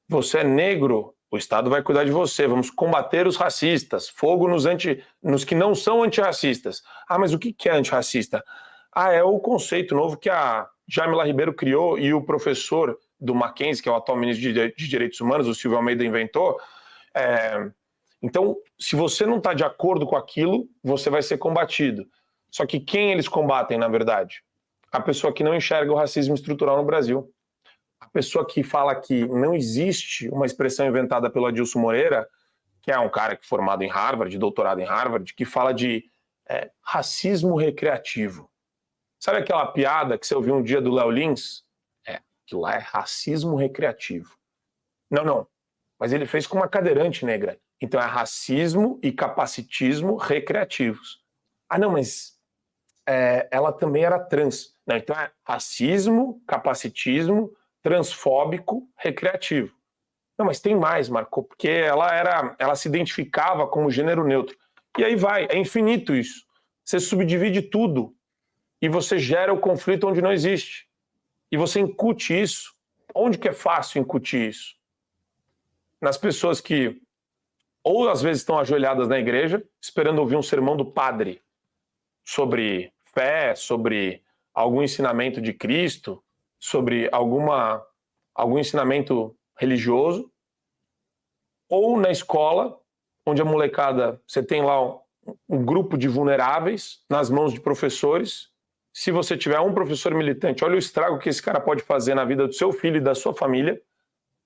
Você é negro, o Estado vai cuidar de você. Vamos combater os racistas. Fogo nos que não são antirracistas. Ah, mas o que é antirracista? Ah, é o conceito novo que a Jamila Ribeiro criou e o professor do Mackenzie, que é o atual ministro de Direitos Humanos, o Silvio Almeida, inventou. Então, se você não está de acordo com aquilo, você vai ser combatido. Só que quem eles combatem, na verdade? A pessoa que não enxerga o racismo estrutural no Brasil. A pessoa que fala que não existe uma expressão inventada pelo Adilson Moreira, que é um cara formado em Harvard, doutorado em Harvard, que fala de racismo recreativo. Sabe aquela piada que você ouviu um dia do Léo Lins? Aquilo lá é racismo recreativo. Não. Mas ele fez com uma cadeirante negra. Então é racismo e capacitismo recreativos. Ah, não, mas ela também era trans. Não, então é racismo, capacitismo, transfóbico, recreativo. Não, mas tem mais, Marco, porque ela se identificava como gênero neutro. E aí vai, é infinito isso. Você subdivide tudo e você gera o conflito onde não existe. E você incute isso. Onde que é fácil incutir isso? Nas pessoas que ou às vezes estão ajoelhadas na igreja, esperando ouvir um sermão do padre sobre fé, sobre algum ensinamento de Cristo, sobre algum ensinamento religioso, ou na escola, onde a molecada, você tem lá um grupo de vulneráveis nas mãos de professores. Se você tiver um professor militante, olha o estrago que esse cara pode fazer na vida do seu filho e da sua família,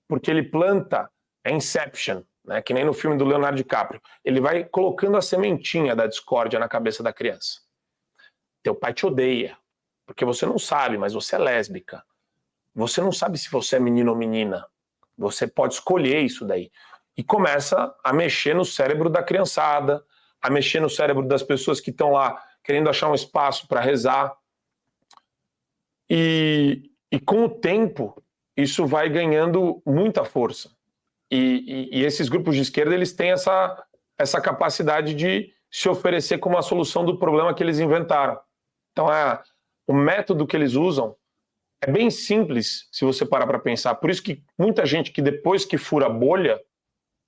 porque ele planta, Inception, né, que nem no filme do Leonardo DiCaprio. Ele vai colocando a sementinha da discórdia na cabeça da criança. Teu pai te odeia, porque você não sabe, mas você é lésbica. Você não sabe se você é menino ou menina. Você pode escolher isso daí. E começa a mexer no cérebro da criançada, a mexer no cérebro das pessoas que estão lá querendo achar um espaço para rezar. E com o tempo, isso vai ganhando muita força. E esses grupos de esquerda, eles têm essa capacidade de se oferecer como a solução do problema que eles inventaram. Então, o método que eles usam é bem simples, se você parar para pensar. Por isso que muita gente que depois que fura a bolha,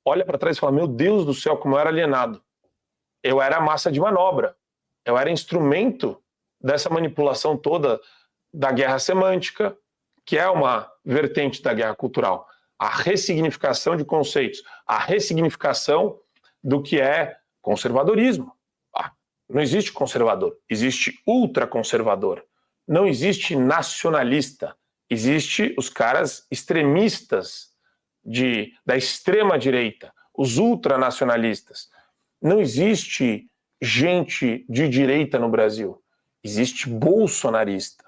olha para trás e fala, meu Deus do céu, como eu era alienado. Eu era massa de manobra. Eu era instrumento dessa manipulação toda da guerra semântica, que é uma vertente da guerra cultural. A ressignificação de conceitos, a ressignificação do que é conservadorismo. Não existe conservador, existe ultraconservador. Não existe nacionalista, existe os caras extremistas da extrema direita, os ultranacionalistas. Não existe gente de direita no Brasil, existe bolsonarista.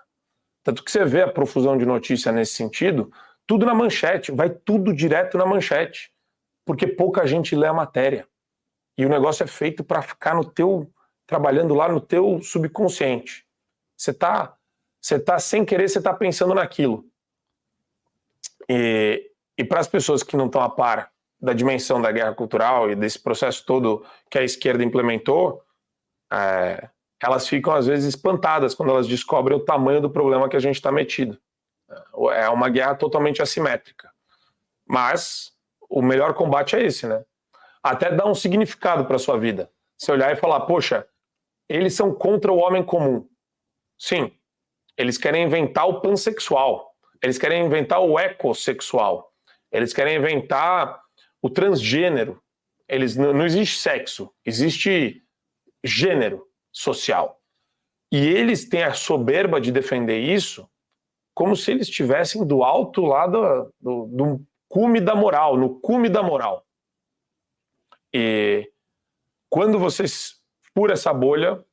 Tanto que você vê a profusão de notícia nesse sentido, tudo na manchete, vai tudo direto na manchete, porque pouca gente lê a matéria. E o negócio é feito para ficar trabalhando lá no teu subconsciente. Você tá sem querer, você tá pensando naquilo. E para as pessoas que não estão a par da dimensão da guerra cultural e desse processo todo que a esquerda implementou, elas ficam às vezes espantadas quando elas descobrem o tamanho do problema que a gente está metido. É uma guerra totalmente assimétrica. Mas o melhor combate é esse, né? Até dar um significado para a sua vida. Você olhar e falar, poxa, eles são contra o homem comum. Sim, eles querem inventar o pansexual, eles querem inventar o ecossexual, eles querem inventar o transgênero. Não existe sexo, existe gênero social. E eles têm a soberba de defender isso como se eles estivessem do alto lá do cume da moral, no cume da moral. E quando você fura essa bolha,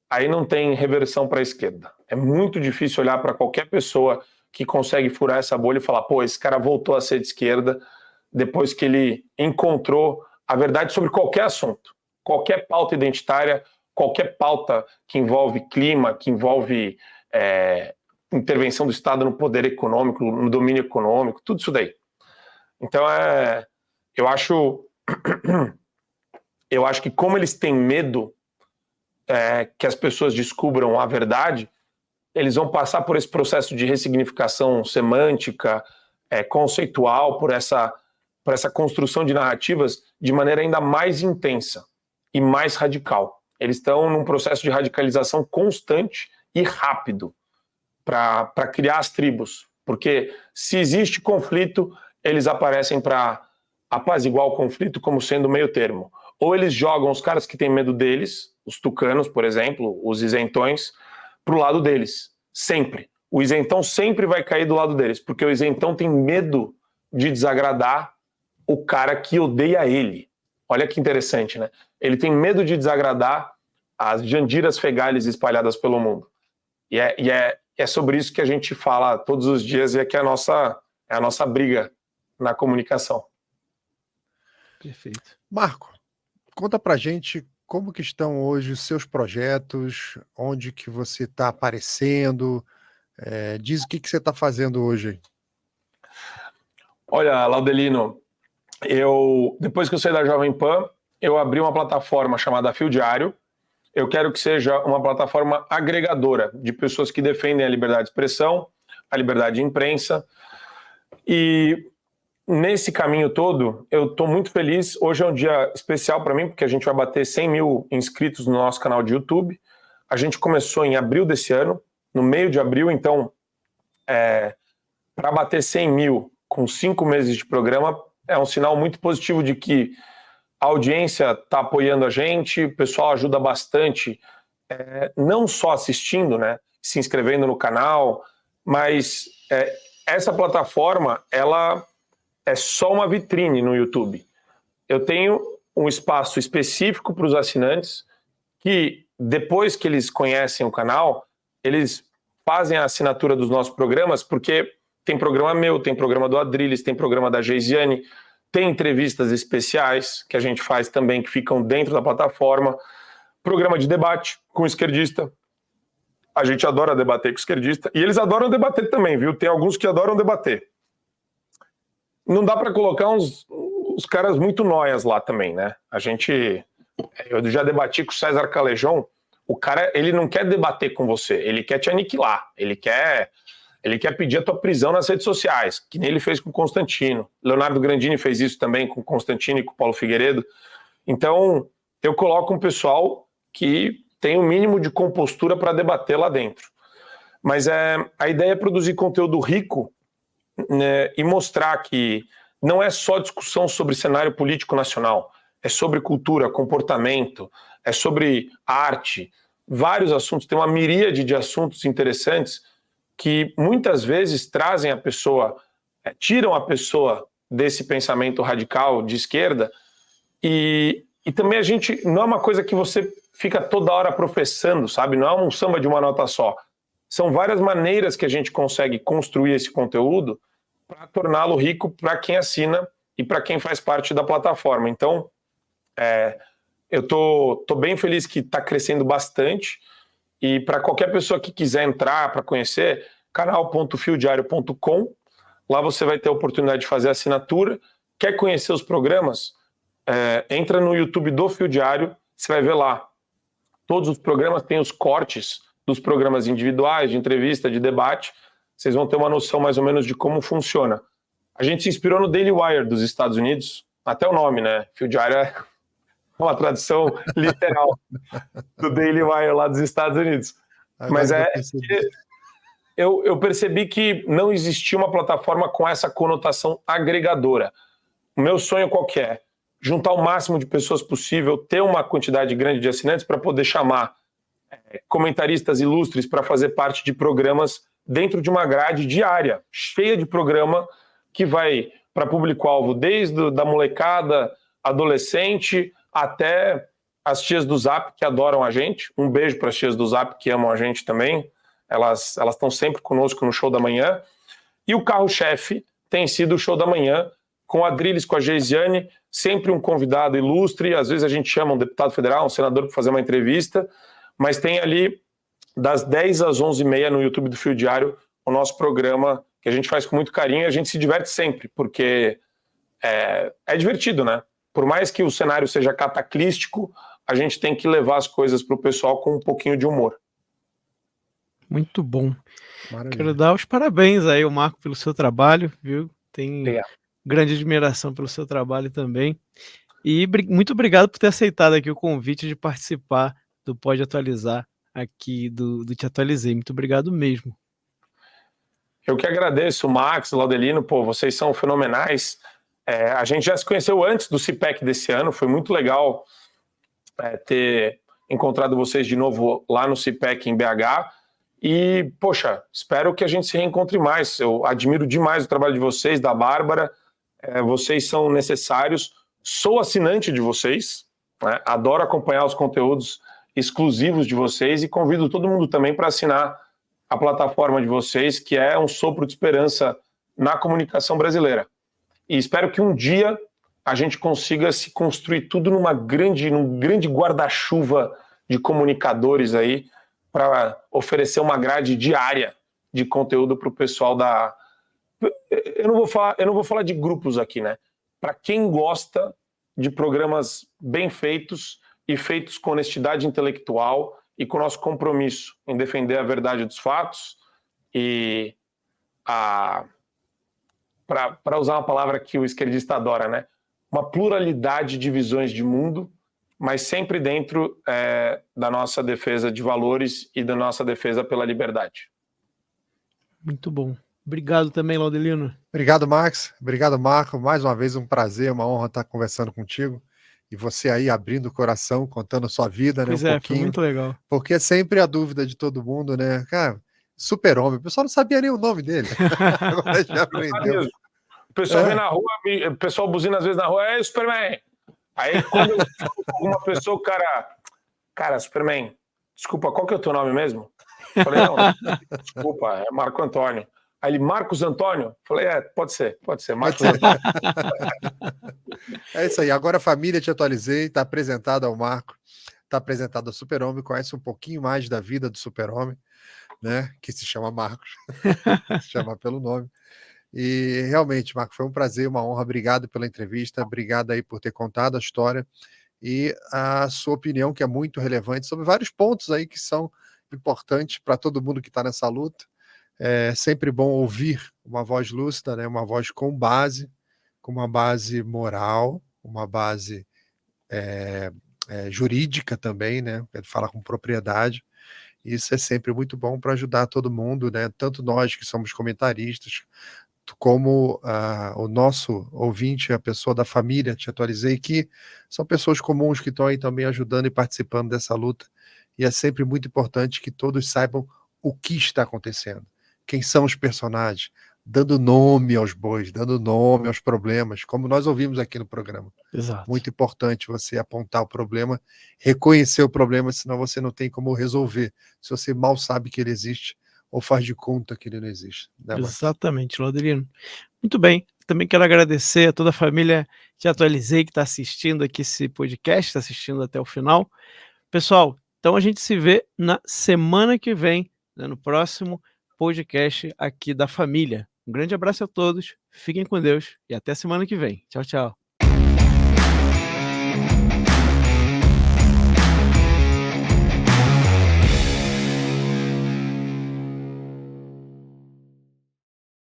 aí não tem reversão para a esquerda. É muito difícil olhar para qualquer pessoa que consegue furar essa bolha e falar, pô, esse cara voltou a ser de esquerda depois que ele encontrou a verdade sobre qualquer assunto, qualquer pauta identitária, qualquer pauta que envolve clima, que envolve intervenção do Estado no poder econômico, no domínio econômico, tudo isso daí. Então, eu acho que como eles têm medo que as pessoas descubram a verdade, eles vão passar por esse processo de ressignificação semântica, conceitual, por essa construção de narrativas de maneira ainda mais intensa e mais radical. Eles estão num processo de radicalização constante e rápido para criar as tribos, porque se existe conflito, eles aparecem para apaziguar o conflito como sendo meio termo. Ou eles jogam os caras que têm medo deles, os tucanos, por exemplo, os isentões, para o lado deles, sempre. O isentão sempre vai cair do lado deles, porque o isentão tem medo de desagradar o cara que odeia ele. Olha que interessante, né? Ele tem medo de desagradar as jandiras fegales espalhadas pelo mundo. E é sobre isso que a gente fala todos os dias e é que é a nossa briga na comunicação.
Perfeito.
Marco, conta pra gente como que estão hoje os seus projetos, onde que você está aparecendo, diz o que você está fazendo hoje.
Olha, Laudelino, depois que eu saí da Jovem Pan, eu abri uma plataforma chamada Fio Diário. Eu quero que seja uma plataforma agregadora de pessoas que defendem a liberdade de expressão, a liberdade de imprensa. E nesse caminho todo, eu estou muito feliz. Hoje é um dia especial para mim, porque a gente vai bater 100 mil inscritos no nosso canal de YouTube. A gente começou em abril desse ano, no meio de abril, então, para bater 100 mil com 5 meses de programa, é um sinal muito positivo de que a audiência está apoiando a gente, o pessoal ajuda bastante, não só assistindo, né, se inscrevendo no canal, mas essa plataforma, ela é só uma vitrine no YouTube. Eu tenho um espaço específico para os assinantes que, depois que eles conhecem o canal, eles fazem a assinatura dos nossos programas, porque tem programa meu, tem programa do Adrilles, tem programa da Geisiane, tem entrevistas especiais que a gente faz também, que ficam dentro da plataforma, programa de debate com esquerdista. A gente adora debater com esquerdista, e eles adoram debater também, viu? Tem alguns que adoram debater. Não dá para colocar uns caras muito noias lá também, né? Eu já debati com o César Calejão, o cara, ele não quer debater com você, ele quer te aniquilar, ele quer pedir a tua prisão nas redes sociais, que nem ele fez com o Constantino. Leonardo Grandini fez isso também com o Constantino e com o Paulo Figueiredo. Então, eu coloco um pessoal que tem o mínimo de compostura para debater lá dentro. Mas a ideia é produzir conteúdo rico, né, e mostrar que não é só discussão sobre cenário político nacional, é sobre cultura, comportamento, é sobre arte, vários assuntos, tem uma miríade de assuntos interessantes que muitas vezes trazem a pessoa, tiram a pessoa desse pensamento radical de esquerda, e também a gente, não é uma coisa que você fica toda hora professando, sabe? Não é um samba de uma nota só. São várias maneiras que a gente consegue construir esse conteúdo para torná-lo rico para quem assina e para quem faz parte da plataforma. Então, eu tô bem feliz que está crescendo bastante, e para qualquer pessoa que quiser entrar para conhecer, canal.fiodiario.com, lá você vai ter a oportunidade de fazer a assinatura. Quer conhecer os programas? Entra no YouTube do Fio Diário, você vai ver lá. Todos os programas têm os cortes dos programas individuais, de entrevista, de debate. Vocês vão ter uma noção mais ou menos de como funciona. A gente se inspirou no Daily Wire dos Estados Unidos, até o nome, né? Fio Diário é uma tradução literal do Daily Wire lá dos Estados Unidos. Mas eu percebi que não existia uma plataforma com essa conotação agregadora. O meu sonho qual que é? Juntar o máximo de pessoas possível, ter uma quantidade grande de assinantes para poder chamar comentaristas ilustres para fazer parte de programas dentro de uma grade diária, cheia de programa que vai para público-alvo desde da molecada, adolescente, até as tias do Zap que adoram a gente. Um beijo para as tias do Zap que amam a gente também. Elas estão sempre conosco no Show da Manhã. E o carro-chefe tem sido o Show da Manhã, com a Adriles, com a Geisiane, sempre um convidado ilustre. Às vezes a gente chama um deputado federal, um senador para fazer uma entrevista, mas tem ali das 10 às 11h30 no YouTube do Fio Diário o nosso programa, que a gente faz com muito carinho, e a gente se diverte sempre, porque é divertido, né? Por mais que o cenário seja cataclístico, a gente tem que levar as coisas para o pessoal com um pouquinho de humor.
Muito bom.
Maravilha.
Quero dar os parabéns aí ao Marco pelo seu trabalho, viu? Tenho grande admiração pelo seu trabalho também. E muito obrigado por ter aceitado aqui o convite de participar do Pode Atualizar aqui do Te Atualizei. Muito obrigado mesmo.
Eu que agradeço, Max, Laudelino, pô, vocês são fenomenais. A gente já se conheceu antes do CPEC desse ano, foi muito legal ter encontrado vocês de novo lá no CPEC em BH. E, poxa, espero que a gente se reencontre mais. Eu admiro demais o trabalho de vocês, da Bárbara. Vocês são necessários. Sou assinante de vocês, né? Adoro acompanhar os conteúdos exclusivos de vocês e convido todo mundo também para assinar a plataforma de vocês, que é um sopro de esperança na comunicação brasileira. E espero que um dia a gente consiga se construir tudo num grande guarda-chuva de comunicadores aí, para oferecer uma grade diária de conteúdo para o pessoal da... Eu não vou falar de grupos aqui, né? Para quem gosta de programas bem feitos e feitos com honestidade intelectual e com o nosso compromisso em defender a verdade dos fatos e para usar uma palavra que o esquerdista adora, né? Uma pluralidade de visões de mundo, mas sempre dentro da nossa defesa de valores e da nossa defesa pela liberdade.
Muito bom. Obrigado também, Laudelino.
Obrigado, Max. Obrigado, Marco. Mais uma vez um prazer, uma honra estar conversando contigo. E você aí abrindo o coração, contando sua vida,
Pois
né? Um
foi
pouquinho.
muito legal.
Porque é sempre a dúvida de todo mundo, né? Cara, Super-Homem. O pessoal não sabia nem o nome dele. Agora já aprendeu.
O pessoal vem na rua, o pessoal buzina às vezes na rua, é Superman. Aí quando eu falo com alguma pessoa, o cara, Superman, desculpa, qual que é o teu nome mesmo? Eu falei, não, desculpa, é Marco Antônio. Aí ele, Marcos Antônio? Eu falei, pode ser, Marcos Antônio.
É isso aí, agora a família Te Atualizei, está apresentada ao Marco, está apresentado ao Super-Homem, conhece um pouquinho mais da vida do Super-Homem, né? Que se chama Marcos, se chama pelo nome. E realmente, Marco, foi um prazer, uma honra. Obrigado pela entrevista, obrigado aí por ter contado a história e a sua opinião, que é muito relevante, sobre vários pontos aí que são importantes para todo mundo que está nessa luta. É sempre bom ouvir uma voz lúcida, né? Uma voz com uma base moral, uma base jurídica também, né? Ele fala com propriedade. Isso é sempre muito bom para ajudar todo mundo, né? Tanto nós que somos comentaristas, como o nosso ouvinte, a pessoa da família, te atualizei, que são pessoas comuns que estão aí também ajudando e participando dessa luta. E é sempre muito importante que todos saibam o que está acontecendo, quem são os personagens, dando nome aos bois, dando nome aos problemas, como nós ouvimos aqui no programa.
Exato.
Muito importante você apontar o problema, reconhecer o problema, senão você não tem como resolver, se você mal sabe que ele existe ou faz de conta que ele não existe, né, Marcos?
Exatamente, Laudelino. Muito bem, também quero agradecer a toda a família Te Atualizei que está assistindo aqui esse podcast, está assistindo até o final. Pessoal, então a gente se vê na semana que vem, né, no próximo podcast aqui da família. Um grande abraço a todos, fiquem com Deus e até semana que vem. Tchau, tchau.